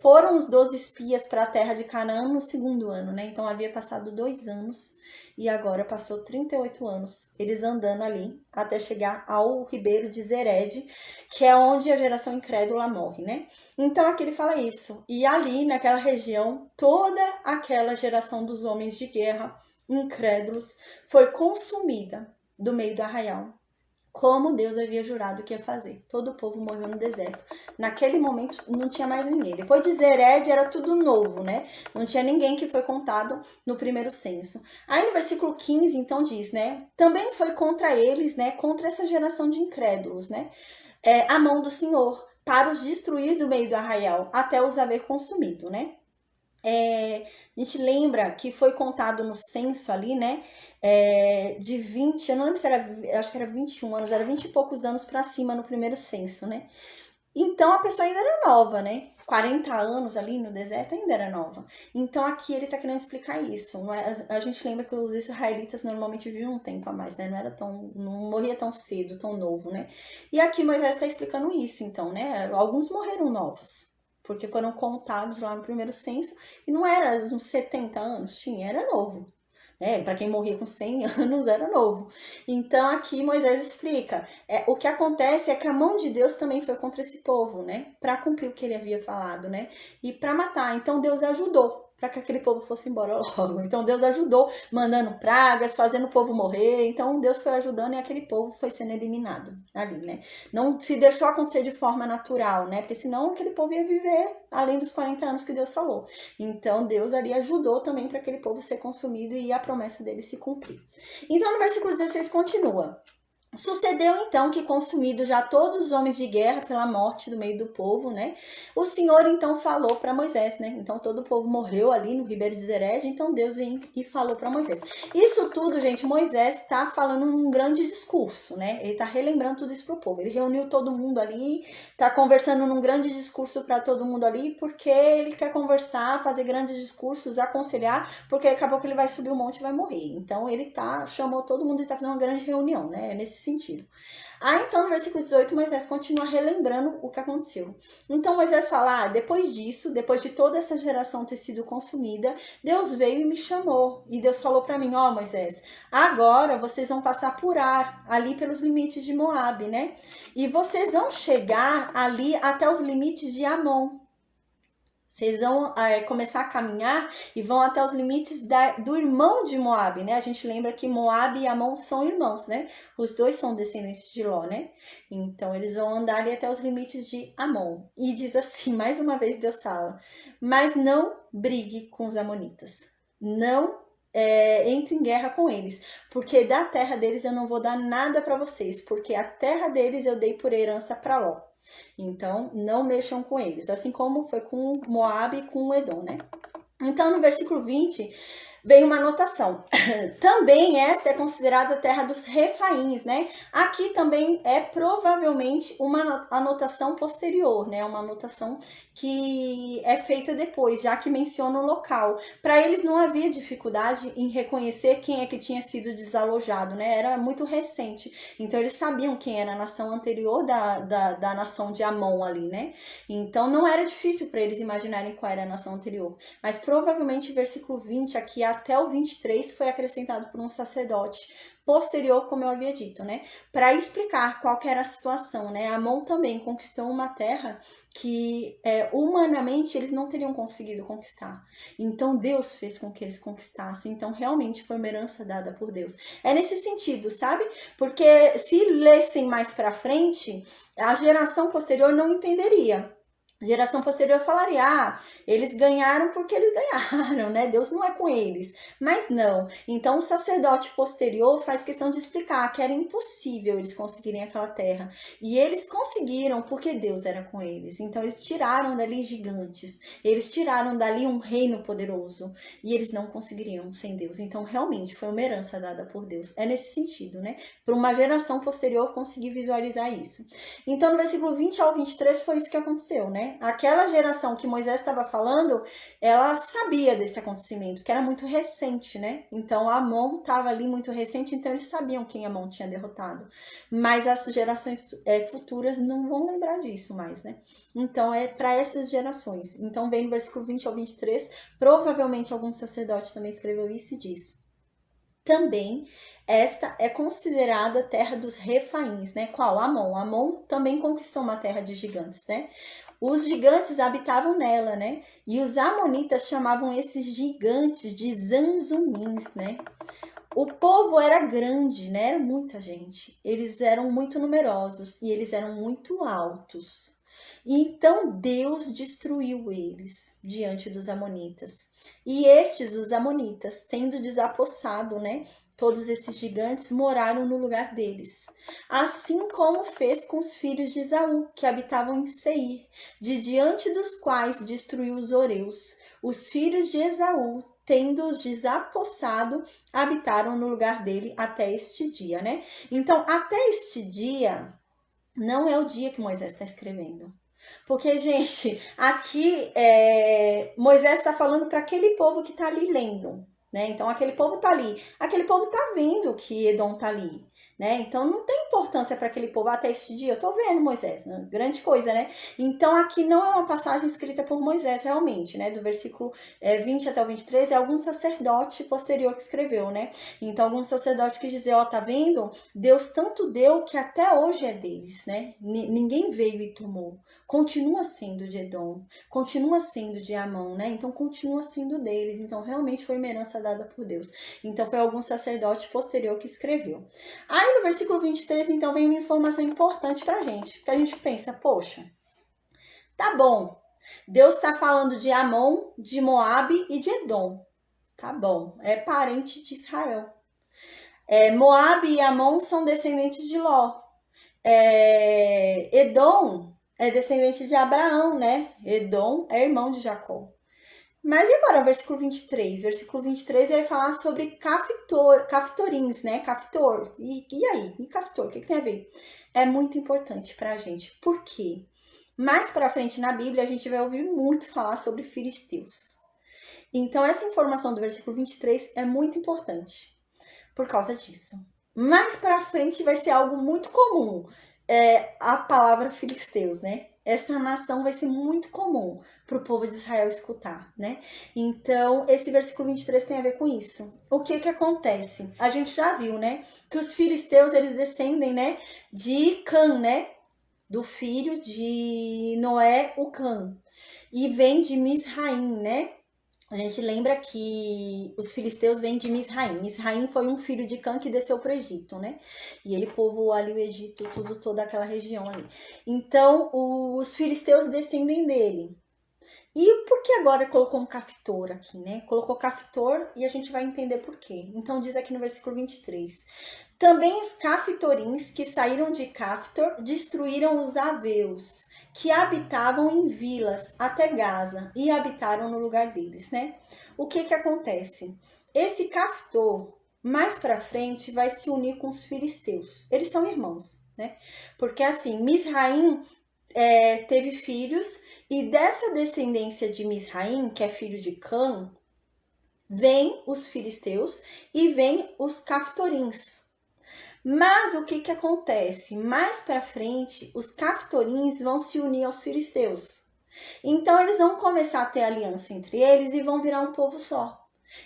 foram os 12 espias para a terra de Canaã no 2º ano, né? Então havia passado 2 anos e agora passou 38 anos, eles andando ali até chegar ao ribeiro de Zered, que é onde a geração incrédula morre, né? Então aqui ele fala isso. E ali naquela região, toda aquela geração dos homens de guerra incrédulos foi consumida do meio do arraial, como Deus havia jurado que ia fazer. Todo o povo morreu no deserto. Naquele momento não tinha mais ninguém. Depois de Zered era tudo novo, né? Não tinha ninguém que foi contado no primeiro censo. Aí no versículo 15 então diz, né? Também foi contra eles, né? Contra essa geração de incrédulos, né? A mão do Senhor para os destruir do meio do arraial, até os haver consumido, né? A gente lembra que foi contado no censo ali, né, de 20, eu não lembro se era, acho que era 21 anos, era 20 e poucos anos para cima no primeiro censo, né? Então a pessoa ainda era nova, né? 40 anos ali no deserto ainda era nova. Então aqui ele tá querendo explicar isso. Não é, a gente lembra que os israelitas normalmente viviam um tempo a mais, né? Não morria tão cedo, tão novo, né? E aqui Moisés está explicando isso, então, né? Alguns morreram novos, porque foram contados lá no primeiro censo, e não era uns 70 anos, era novo. Para quem morria com 100 anos, era novo. Então aqui Moisés explica, o que acontece é que a mão de Deus também foi contra esse povo, né? Para cumprir o que ele havia falado, né? E para matar. Então Deus ajudou para que aquele povo fosse embora logo. Então Deus ajudou, mandando pragas, fazendo o povo morrer. Então Deus foi ajudando e aquele povo foi sendo eliminado ali, né? Não se deixou acontecer de forma natural, né? Porque senão aquele povo ia viver além dos 40 anos que Deus falou. Então Deus ali ajudou também para aquele povo ser consumido e a promessa dele se cumprir. Então no versículo 16 continua. Sucedeu então que, consumido já todos os homens de guerra pela morte do meio do povo, né? O Senhor então falou para Moisés, né? Então todo o povo morreu ali no ribeiro de Zered, então Deus veio e falou para Moisés. Isso tudo, gente, Moisés está falando um grande discurso, né? Ele está relembrando tudo isso pro povo. Ele reuniu todo mundo ali, está conversando num grande discurso para todo mundo ali, porque ele quer conversar, fazer grandes discursos, aconselhar, porque acabou que ele vai subir o monte e vai morrer. Então ele chamou todo mundo e está fazendo uma grande reunião, né? Nesse sentido. Então no versículo 18, Moisés continua relembrando o que aconteceu. Então Moisés fala, depois disso, depois de toda essa geração ter sido consumida, Deus veio e me chamou. E Deus falou para mim, Moisés, agora vocês vão passar por Ar, ali pelos limites de Moabe, né? E vocês vão chegar ali até os limites de Amon. Vocês vão começar a caminhar e vão até os limites do irmão de Moabe, né? A gente lembra que Moabe e Amon são irmãos, né? Os dois são descendentes de Ló, né? Então, eles vão andar ali até os limites de Amon. E diz assim, mais uma vez Deus fala, mas não brigue com os amonitas. Não entre em guerra com eles, porque da terra deles eu não vou dar nada para vocês, porque a terra deles eu dei por herança para Ló. Então, não mexam com eles, assim como foi com Moabe e com Edom, né? Então, no versículo 20, vem uma anotação. Também esta é considerada a terra dos Refaíns, né? Aqui também é provavelmente uma anotação posterior, né? Uma anotação que é feita depois, já que menciona o local. Para eles não havia dificuldade em reconhecer quem é que tinha sido desalojado, né? Era muito recente. Então eles sabiam quem era a nação anterior da nação de Amon ali, né? Então não era difícil para eles imaginarem qual era a nação anterior. Mas provavelmente o versículo 20 aqui até o 23 foi acrescentado por um sacerdote posterior, como eu havia dito, né? Para explicar qual que era a situação, né? Amon também conquistou uma terra que humanamente eles não teriam conseguido conquistar. Então Deus fez com que eles conquistassem. Então realmente foi uma herança dada por Deus. É nesse sentido, sabe? Porque se lessem mais para frente, a geração posterior não entenderia. A geração posterior falaria, eles ganharam porque eles ganharam, né? Deus não é com eles. Mas não. Então o sacerdote posterior faz questão de explicar que era impossível eles conseguirem aquela terra. E eles conseguiram porque Deus era com eles. Então eles tiraram dali gigantes. Eles tiraram dali um reino poderoso. E eles não conseguiriam sem Deus. Então realmente foi uma herança dada por Deus. É nesse sentido, né? Para uma geração posterior conseguir visualizar isso. Então no versículo 20 ao 23 foi isso que aconteceu, né? Aquela geração que Moisés estava falando, ela sabia desse acontecimento, que era muito recente, né? Então Amon estava ali muito recente, então eles sabiam quem Amon tinha derrotado. Mas as gerações futuras não vão lembrar disso mais, né? Então é para essas gerações. Então vem no versículo 20 ao 23, provavelmente algum sacerdote também escreveu isso e diz: também esta é considerada a terra dos Refaíns, né? Qual? Amon. Amon também conquistou uma terra de gigantes, né? Os gigantes habitavam nela, né? E os amonitas chamavam esses gigantes de zanzumins, né? O povo era grande, né? Era muita gente. Eles eram muito numerosos e eles eram muito altos. Então Deus destruiu eles diante dos amonitas. E estes, os amonitas, tendo desapossado, né, todos esses gigantes, moraram no lugar deles. Assim como fez com os filhos de Esaú, que habitavam em Seir, de diante dos quais destruiu os horeus. Os filhos de Esaú, tendo-os desapossado, habitaram no lugar dele até este dia, né? Então, até este dia, não é o dia que Moisés está escrevendo. Porque, gente, aqui Moisés está falando para aquele povo que está ali lendo, né? Então, aquele povo está ali. Aquele povo está vendo que Edom está ali, né? Então, não tem importância para aquele povo até este dia. Eu estou vendo Moisés, né? Grande coisa, né? Então, aqui não é uma passagem escrita por Moisés, realmente, né? Do versículo 20 até o 23, é algum sacerdote posterior que escreveu, né? Então, algum sacerdote que diz, tá vendo? Deus tanto deu que até hoje é deles, né? Ninguém veio e tomou. Continua sendo de Edom, continua sendo de Amon, né? Então continua sendo deles. Então realmente foi uma herança dada por Deus. Então foi algum sacerdote posterior que escreveu. Aí no versículo 23, então vem uma informação importante pra gente. Porque a gente pensa, poxa, tá bom. Deus tá falando de Amon, de Moabe e de Edom. Tá bom, é parente de Israel. Moabe e Amon são descendentes de Ló. Edom é descendente de Abraão, né? Edom é irmão de Jacó. Mas e agora, versículo 23? Versículo 23 vai falar sobre caftorins, né? Caftor. E aí? E caftor? O que tem a ver? É muito importante pra gente. Por quê? Mais pra frente na Bíblia, a gente vai ouvir muito falar sobre filisteus. Então, essa informação do versículo 23 é muito importante por causa disso. Mais pra frente vai ser algo muito comum, a palavra filisteus, né? Essa nação vai ser muito comum para o povo de Israel escutar, né? Então, esse versículo 23 tem a ver com isso. O que que acontece? A gente já viu, né? Que os filisteus, eles descendem, né? De Cã, né? Do filho de Noé, o Cã. E vem de Misraim, né? A gente lembra que os filisteus vêm de Misraim. Misraim foi um filho de Cã que desceu para o Egito, né? E ele povoou ali o Egito, toda aquela região ali. Então, os filisteus descendem dele. E por que agora colocou um Caftor aqui, né? Colocou Caftor e a gente vai entender por quê. Então, diz aqui no versículo 23. Também os Caftorins que saíram de Caftor destruíram os Aveus, que habitavam em vilas até Gaza e habitaram no lugar deles, né? O que que acontece? Esse Caftor, mais para frente, vai se unir com os filisteus. Eles são irmãos, né? Porque assim, Misraim teve filhos e dessa descendência de Misraim, que é filho de Cã, vem os filisteus e vem os Caftorins. Mas o que que acontece? Mais para frente, os Caftorins vão se unir aos filisteus. Então eles vão começar a ter aliança entre eles e vão virar um povo só.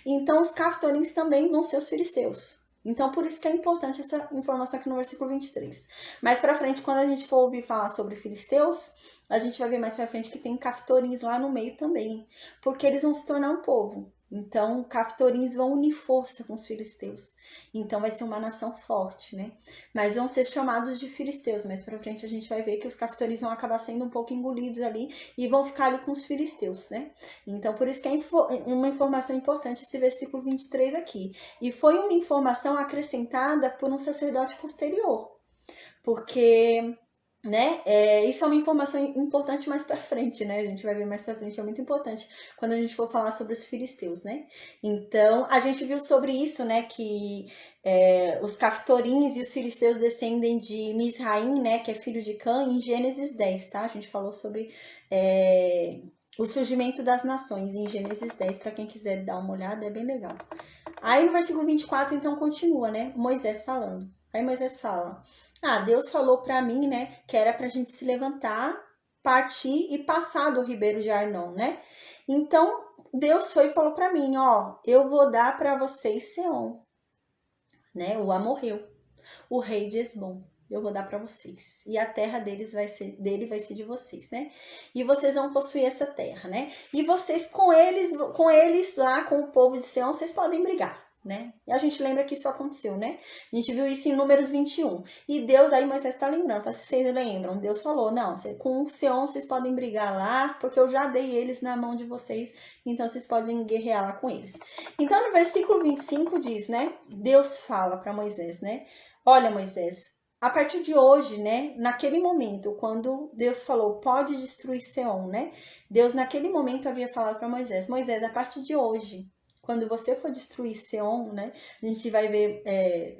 Então os Caftorins também vão ser os filisteus. Então por isso que é importante essa informação aqui no versículo 23. Mais para frente, quando a gente for ouvir falar sobre filisteus, a gente vai ver mais para frente que tem Caftorins lá no meio também, porque eles vão se tornar um povo. Então, Caftorins vão unir força com os filisteus. Então, vai ser uma nação forte, né? Mas vão ser chamados de filisteus. Mais pra frente, a gente vai ver que os Caftorins vão acabar sendo um pouco engolidos ali e vão ficar ali com os filisteus, né? Então, por isso que é uma informação importante esse versículo 23 aqui. E foi uma informação acrescentada por um sacerdote posterior. Porque né? Isso é uma informação importante mais para frente, né? A gente vai ver mais para frente, é muito importante quando a gente for falar sobre os filisteus, né? Então, a gente viu sobre isso, né? Que os Caftorins e os filisteus descendem de Misraim, né? Que é filho de Cã, em Gênesis 10, tá? A gente falou sobre o surgimento das nações em Gênesis 10, para quem quiser dar uma olhada, é bem legal. Aí no versículo 24, então, continua, né? Moisés falando. Aí Moisés fala: Deus falou para mim, né, que era pra gente se levantar, partir e passar do ribeiro de Arnon, né? Então, Deus foi e falou para mim, ó, eu vou dar para vocês Seom, né? O amorreu, o rei de Esbom. Eu vou dar para vocês. E a terra dele vai ser de vocês, né? E vocês vão possuir essa terra, né? E vocês com eles lá, com o povo de Seom, vocês podem brigar, né? E a gente lembra que isso aconteceu, né? A gente viu isso em Números 21. E Deus, aí Moisés está lembrando, vocês lembram? Deus falou, não, com o Seom vocês podem brigar lá, porque eu já dei eles na mão de vocês, então vocês podem guerrear lá com eles. Então no versículo 25 diz, né? Deus fala para Moisés, né? Olha, Moisés, a partir de hoje, né, naquele momento, quando Deus falou, pode destruir Seom, né? Deus naquele momento havia falado para Moisés, Moisés, a partir de hoje, quando você for destruir Seom, né, a gente vai ver,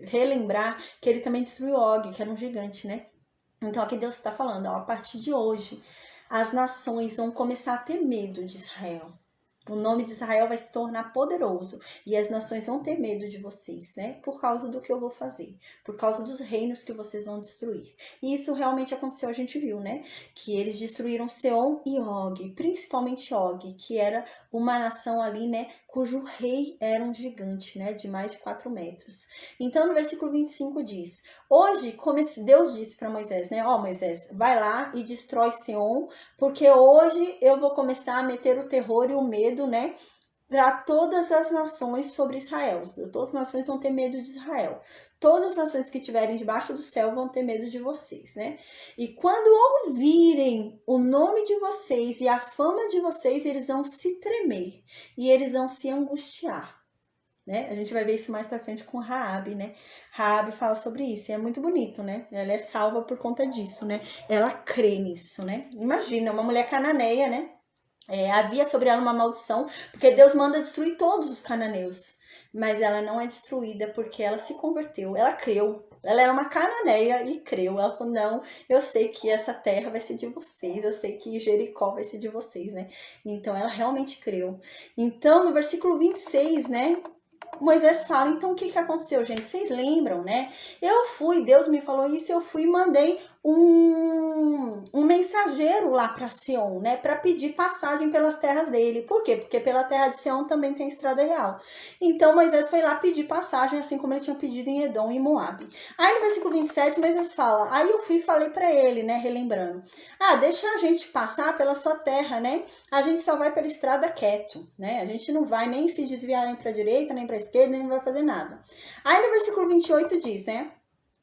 relembrar que ele também destruiu Og, que era um gigante, né? Então aqui Deus está falando, ó, a partir de hoje, as nações vão começar a ter medo de Israel. O nome de Israel vai se tornar poderoso e as nações vão ter medo de vocês, né? Por causa do que eu vou fazer, por causa dos reinos que vocês vão destruir. E isso realmente aconteceu, a gente viu, né? Que eles destruíram Seom e Og, principalmente Og, que era uma nação ali, né? Cujo rei era um gigante, né? De mais de 4 metros. Então, no versículo 25 diz: hoje, como Deus disse para Moisés, né? Ó, Moisés, vai lá e destrói Seom, porque hoje eu vou começar a meter o terror e o medo, né, para todas as nações sobre Israel. Todas as nações vão ter medo de Israel. Todas as nações que estiverem debaixo do céu vão ter medo de vocês, né? E quando ouvirem o nome de vocês e a fama de vocês, eles vão se tremer e eles vão se angustiar, né? A gente vai ver isso mais pra frente com Raabe, né? Raabe fala sobre isso, e é muito bonito, né? Ela é salva por conta disso, né? Ela crê nisso, né? Imagina, uma mulher cananeia, né? Havia sobre ela uma maldição, porque Deus manda destruir todos os cananeus. Mas ela não é destruída porque ela se converteu, ela creu. Ela era uma cananeia e creu. Ela falou: não, eu sei que essa terra vai ser de vocês, eu sei que Jericó vai ser de vocês, né? Então ela realmente creu. Então, no versículo 26, né? Moisés fala, então o que aconteceu, gente? Vocês lembram, né? Deus me falou isso, eu fui e mandei um mensageiro lá para Sião, né? Para pedir passagem pelas terras dele. Por quê? Porque pela terra de Sião também tem estrada real. Então Moisés foi lá pedir passagem, assim como ele tinha pedido em Edom e Moabe. Aí no versículo 27, Moisés fala, aí eu fui e falei para ele, né? Relembrando, deixa a gente passar pela sua terra, né? A gente só vai pela estrada quieto, né? A gente não vai nem se desviar nem para a direita, nem para a esquerda, nem vai fazer nada. Aí no versículo 28 diz, né?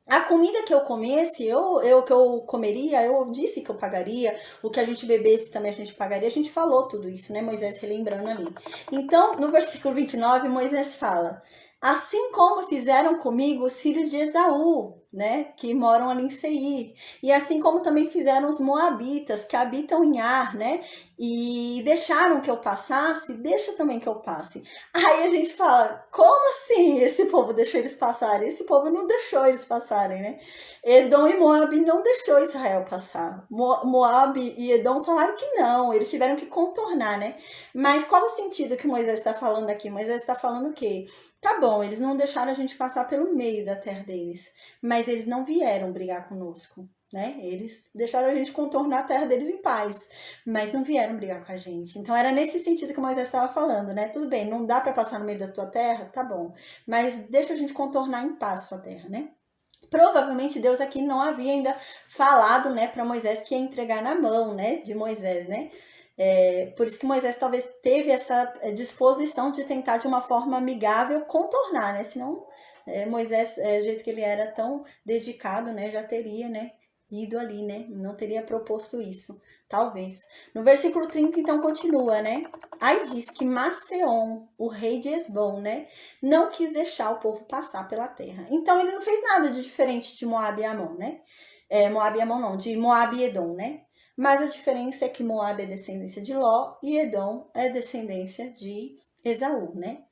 A comida que eu comesse, que eu comeria, eu disse que eu pagaria. O que a gente bebesse também a gente pagaria. A gente falou tudo isso, né? Moisés relembrando ali. Então, no versículo 29, Moisés fala: assim como fizeram comigo os filhos de Esaú, né, que moram ali em Seir, e assim como também fizeram os moabitas, que habitam em Ar, né, e deixaram que eu passasse, deixa também que eu passe. Aí a gente fala, como assim esse povo deixou eles passarem? Esse povo não deixou eles passarem, né? Edom e Moab não deixou Israel passar. Moab e Edom falaram que não, eles tiveram que contornar, né? Mas qual o sentido que Moisés está falando aqui? Moisés está falando o quê? Tá bom, eles não deixaram a gente passar pelo meio da terra deles, mas eles não vieram brigar conosco, né? Eles deixaram a gente contornar a terra deles em paz, mas não vieram brigar com a gente. Então era nesse sentido que Moisés estava falando, né? Tudo bem, não dá para passar no meio da tua terra, tá bom, mas deixa a gente contornar em paz sua terra, né? Provavelmente Deus aqui não havia ainda falado, né, para Moisés que ia entregar na mão, né, de Moisés, né? Por isso que Moisés talvez teve essa disposição de tentar de uma forma amigável contornar, né? Senão Moisés, do jeito que ele era tão dedicado, né, já teria, né, ido ali, né? Não teria proposto isso, talvez. No versículo 30, então, continua, né? Aí diz que Maceion, o rei de Esbom, né, não quis deixar o povo passar pela terra. Então ele não fez nada de diferente de Moab e Amon, né? Moab e Amon não, de Moab e Edom, né? Mas a diferença é que Moab é descendência de Ló e Edom é descendência de Esaú, né?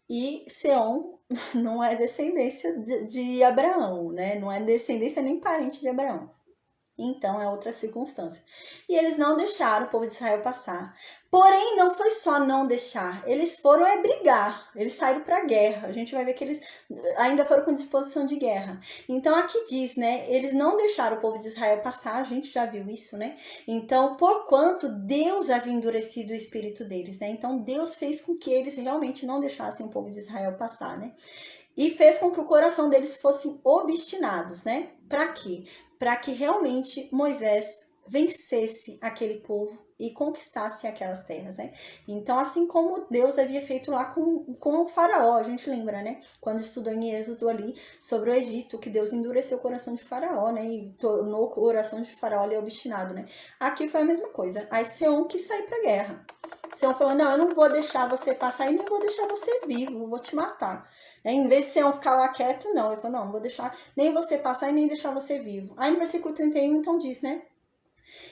E Seom não é descendência de Abraão, né? Não é descendência nem parente de Abraão. Então é outra circunstância. E eles não deixaram o povo de Israel passar. Porém, não foi só não deixar, eles foram brigar, eles saíram para a guerra. A gente vai ver que eles ainda foram com disposição de guerra. Então aqui diz, né, eles não deixaram o povo de Israel passar, a gente já viu isso, né? Então, porquanto Deus havia endurecido o espírito deles, né? Então Deus fez com que eles realmente não deixassem o povo de Israel passar, né? E fez com que o coração deles fossem obstinados, né? Para quê? Para que realmente Moisés vencesse aquele povo e conquistasse aquelas terras, né? Então, assim como Deus havia feito lá com o faraó, a gente lembra, né? Quando estudou em Êxodo ali sobre o Egito, que Deus endureceu o coração de faraó, né? E tornou o coração de faraó ali obstinado, né? Aqui foi a mesma coisa. Aí Seom quis sair pra guerra. Seom falou, não, eu não vou deixar você passar e nem vou deixar você vivo, vou te matar. Em vez de Seom ficar lá quieto, não. Ele falou, não vou deixar nem você passar e nem deixar você vivo. Aí no versículo 31, então diz, né?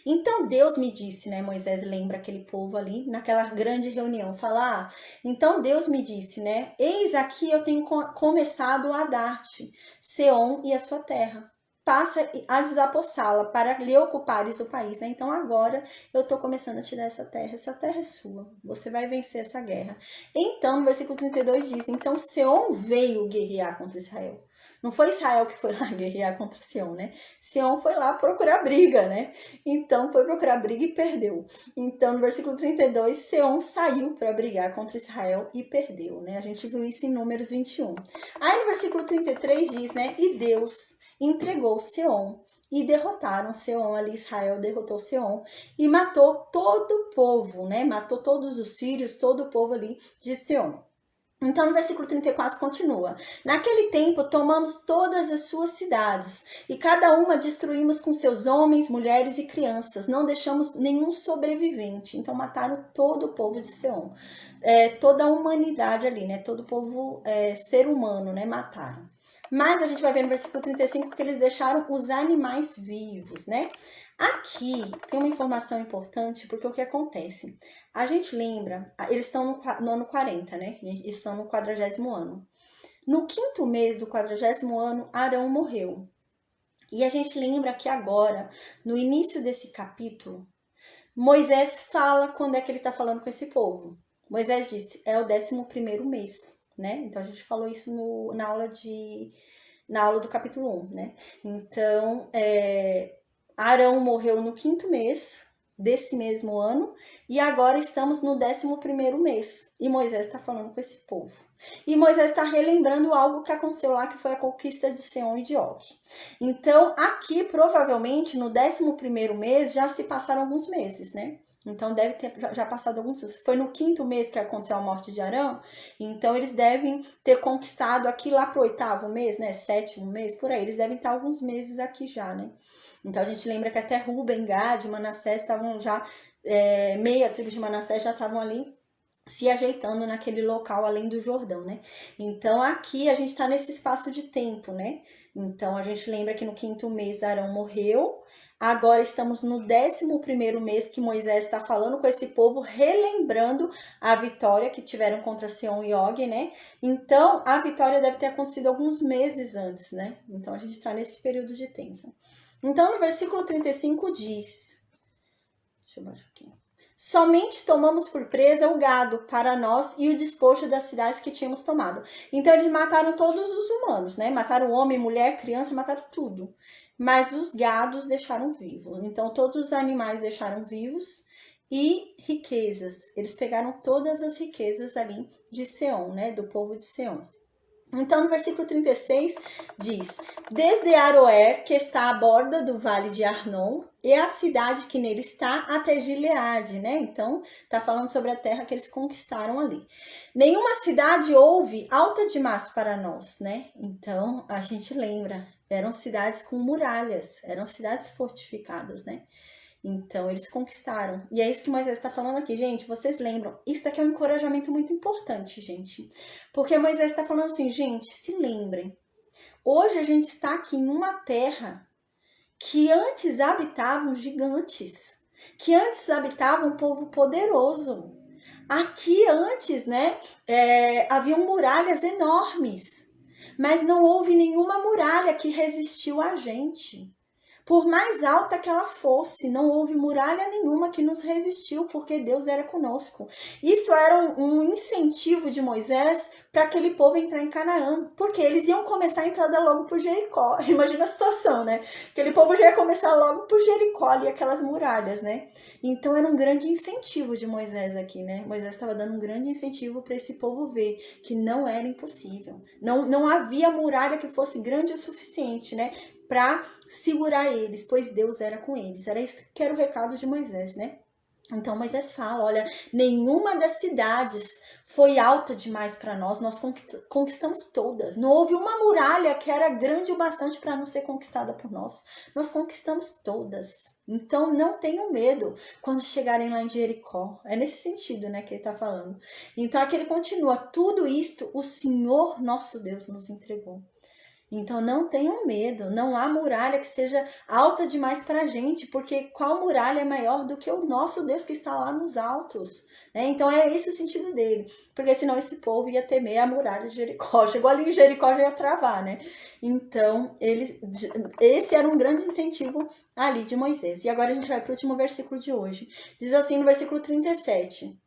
Então Deus me disse, né? Moisés lembra aquele povo ali, naquela grande reunião, falar, então Deus me disse, né? Eis aqui eu tenho começado a dar-te Seom e a sua terra. Passa a desapossá-la para lhe ocupares o país, né? Então agora eu tô começando a te dar essa terra é sua, você vai vencer essa guerra. Então, no versículo 32 diz, então Seom veio guerrear contra Israel. Não foi Israel que foi lá guerrear contra Seom, né? Seom foi lá procurar briga, né? Então foi procurar briga e perdeu. Então, no versículo 32, Seom saiu para brigar contra Israel e perdeu, né? A gente viu isso em Números 21. Aí no versículo 33 diz, né? E Deus entregou Seom e derrotaram Seom ali, Israel derrotou Seom e matou todo o povo, né? Matou todos os filhos, todo o povo ali de Seom. Então, no versículo 34 continua: naquele tempo tomamos todas as suas cidades, e cada uma destruímos com seus homens, mulheres e crianças, não deixamos nenhum sobrevivente. Então, mataram todo o povo de Seom, toda a humanidade ali, né? Todo o povo ser humano, né? Mataram. Mas a gente vai ver no versículo 35 que eles deixaram os animais vivos, né? Aqui tem uma informação importante, porque o que acontece? A gente lembra, eles estão no ano 40, né? Eles estão no 40º ano. No 5º mês do 40º ano, Arão morreu. E a gente lembra que agora, no início desse capítulo, Moisés fala quando é que ele está falando com esse povo. Moisés disse, é o 11º mês, né? Então a gente falou isso na aula do capítulo 1, né? Então, Arão morreu no 5º mês desse mesmo ano, e agora estamos no 11º mês, e Moisés está falando com esse povo. E Moisés está relembrando algo que aconteceu lá, que foi a conquista de Seom e de Og. Então, aqui, provavelmente, no 11º mês, já se passaram alguns meses, né? Então, deve ter já passado alguns meses. Foi no 5º mês que aconteceu a morte de Arão, então eles devem ter conquistado aqui lá pro 8º mês, né? 7º mês, por aí. Eles devem estar alguns meses aqui já, né? Então a gente lembra que até Ruben, Gad, Manassés estavam já, meia tribo de Manassés já estavam ali se ajeitando naquele local além do Jordão, né? Então aqui a gente está nesse espaço de tempo, né? Então a gente lembra que no 5º mês Arão morreu, agora estamos no 11º mês que Moisés está falando com esse povo, relembrando a vitória que tiveram contra Seom e Og, né? Então a vitória deve ter acontecido alguns meses antes, né? Então a gente está nesse período de tempo. Então, no versículo 35 diz, deixa eu baixar aqui, somente tomamos por presa o gado para nós e o despojo das cidades que tínhamos tomado. Então, eles mataram todos os humanos, né? Mataram homem, mulher, criança, mataram tudo. Mas os gados deixaram vivos. Então, todos os animais deixaram vivos e riquezas. Eles pegaram todas as riquezas ali de Seom, né? Do povo de Seom. Então, no versículo 36, diz, desde Aroer, que está à borda do vale de Arnon, e a cidade que nele está, até Gileade, né? Então, tá falando sobre a terra que eles conquistaram ali. Nenhuma cidade houve alta demais para nós, né? Então, a gente lembra, eram cidades com muralhas, eram cidades fortificadas, né? Então, eles conquistaram. E é isso que Moisés está falando aqui. Gente, vocês lembram? Isso daqui é um encorajamento muito importante, gente. Porque Moisés está falando assim, gente, se lembrem. Hoje a gente está aqui em uma terra que antes habitavam gigantes. Que antes habitava um povo poderoso. Aqui antes, né, haviam muralhas enormes. Mas não houve nenhuma muralha que resistiu a gente. Por mais alta que ela fosse, não houve muralha nenhuma que nos resistiu, porque Deus era conosco. Isso era um incentivo de Moisés para aquele povo entrar em Canaã, porque eles iam começar a entrada logo por Jericó. Imagina a situação, né? Aquele povo já ia começar logo por Jericó ali, aquelas muralhas, né? Então era um grande incentivo de Moisés aqui, né? Moisés estava dando um grande incentivo para esse povo ver que não era impossível. Não havia muralha que fosse grande o suficiente, né? Para segurar eles, pois Deus era com eles. Era isso que era o recado de Moisés, né? Então Moisés fala, olha, nenhuma das cidades foi alta demais para nós conquistamos todas. Não houve uma muralha que era grande o bastante para não ser conquistada por nós. Nós conquistamos todas. Então não tenham medo quando chegarem lá em Jericó. É nesse sentido, né, que ele está falando. Então aqui ele continua, tudo isto o Senhor nosso Deus nos entregou. Então não tenham medo, não há muralha que seja alta demais para a gente, porque qual muralha é maior do que o nosso Deus que está lá nos altos? Né? Então é esse o sentido dele, porque senão esse povo ia temer a muralha de Jericó. Chegou ali em Jericó já ia travar, né? Então esse era um grande incentivo ali de Moisés. E agora a gente vai para o último versículo de hoje. Diz assim no versículo 37.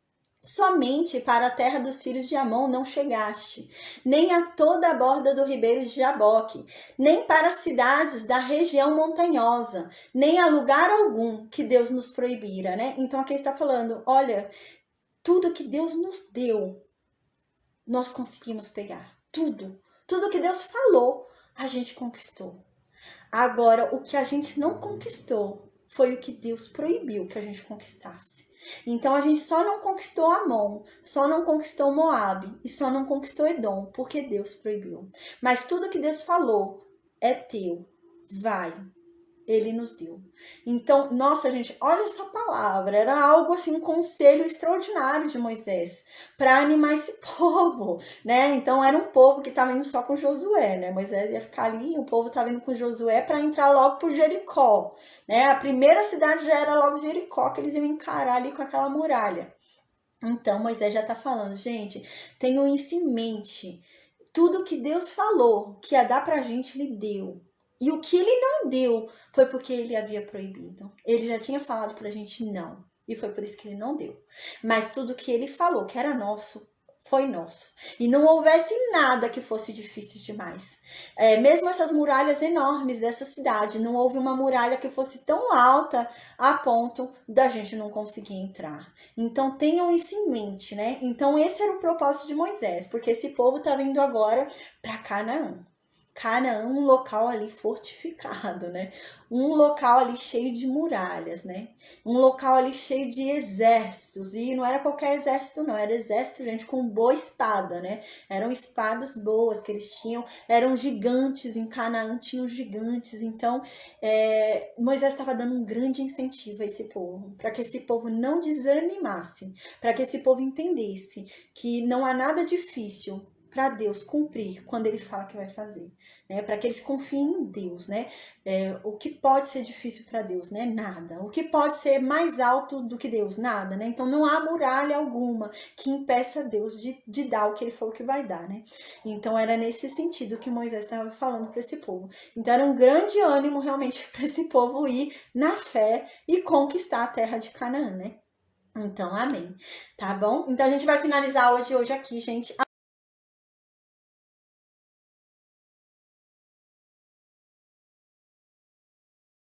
Somente para a terra dos filhos de Amon não chegaste, nem a toda a borda do ribeiro de Jaboque, nem para as cidades da região montanhosa, nem a lugar algum que Deus nos proibira, né? Então aqui ele está falando, olha, tudo que Deus nos deu, nós conseguimos pegar, tudo que Deus falou, a gente conquistou. Agora, o que a gente não conquistou foi o que Deus proibiu que a gente conquistasse. Então a gente só não conquistou Amon, só não conquistou Moabe e só não conquistou Edom, porque Deus proibiu. Mas tudo que Deus falou é teu, vai. Ele nos deu. Então, nossa, gente, olha essa palavra. Era algo assim, um conselho extraordinário de Moisés para animar esse povo, né? Então, era um povo que estava indo só com Josué, né? Moisés ia ficar ali, o povo estava indo com Josué para entrar logo por Jericó, né? A primeira cidade já era logo Jericó, que eles iam encarar ali com aquela muralha. Então, Moisés já está falando, gente, tenham isso em mente. Tudo que Deus falou que ia dar pra gente, ele deu. E o que ele não deu foi porque ele havia proibido. Ele já tinha falado pra gente não. E foi por isso que ele não deu. Mas tudo que ele falou que era nosso, foi nosso. E não houvesse nada que fosse difícil demais. Mesmo essas muralhas enormes dessa cidade, não houve uma muralha que fosse tão alta a ponto da gente não conseguir entrar. Então tenham isso em mente, né? Então esse era o propósito de Moisés, porque esse povo está vindo agora para Canaã. Canaã, um local ali fortificado, né? Um local ali cheio de muralhas, né? Um local ali cheio de exércitos. E não era qualquer exército, não. Era exército, gente, com boa espada, né? Eram espadas boas que eles tinham. Eram gigantes. Em Canaã tinham gigantes. Então, Moisés estava dando um grande incentivo a esse povo. Para que esse povo não desanimasse. Para que esse povo entendesse que não há nada difícil para Deus cumprir quando ele fala que vai fazer, né? Para que eles confiem em Deus, né? O que pode ser difícil para Deus, né? Nada. O que pode ser mais alto do que Deus? Nada, né? Então não há muralha alguma que impeça Deus de dar o que ele falou que vai dar, né? Então era nesse sentido que Moisés estava falando para esse povo. Então era um grande ânimo realmente para esse povo ir na fé e conquistar a terra de Canaã, né? Então, amém. Tá bom? Então a gente vai finalizar a aula de hoje aqui, gente.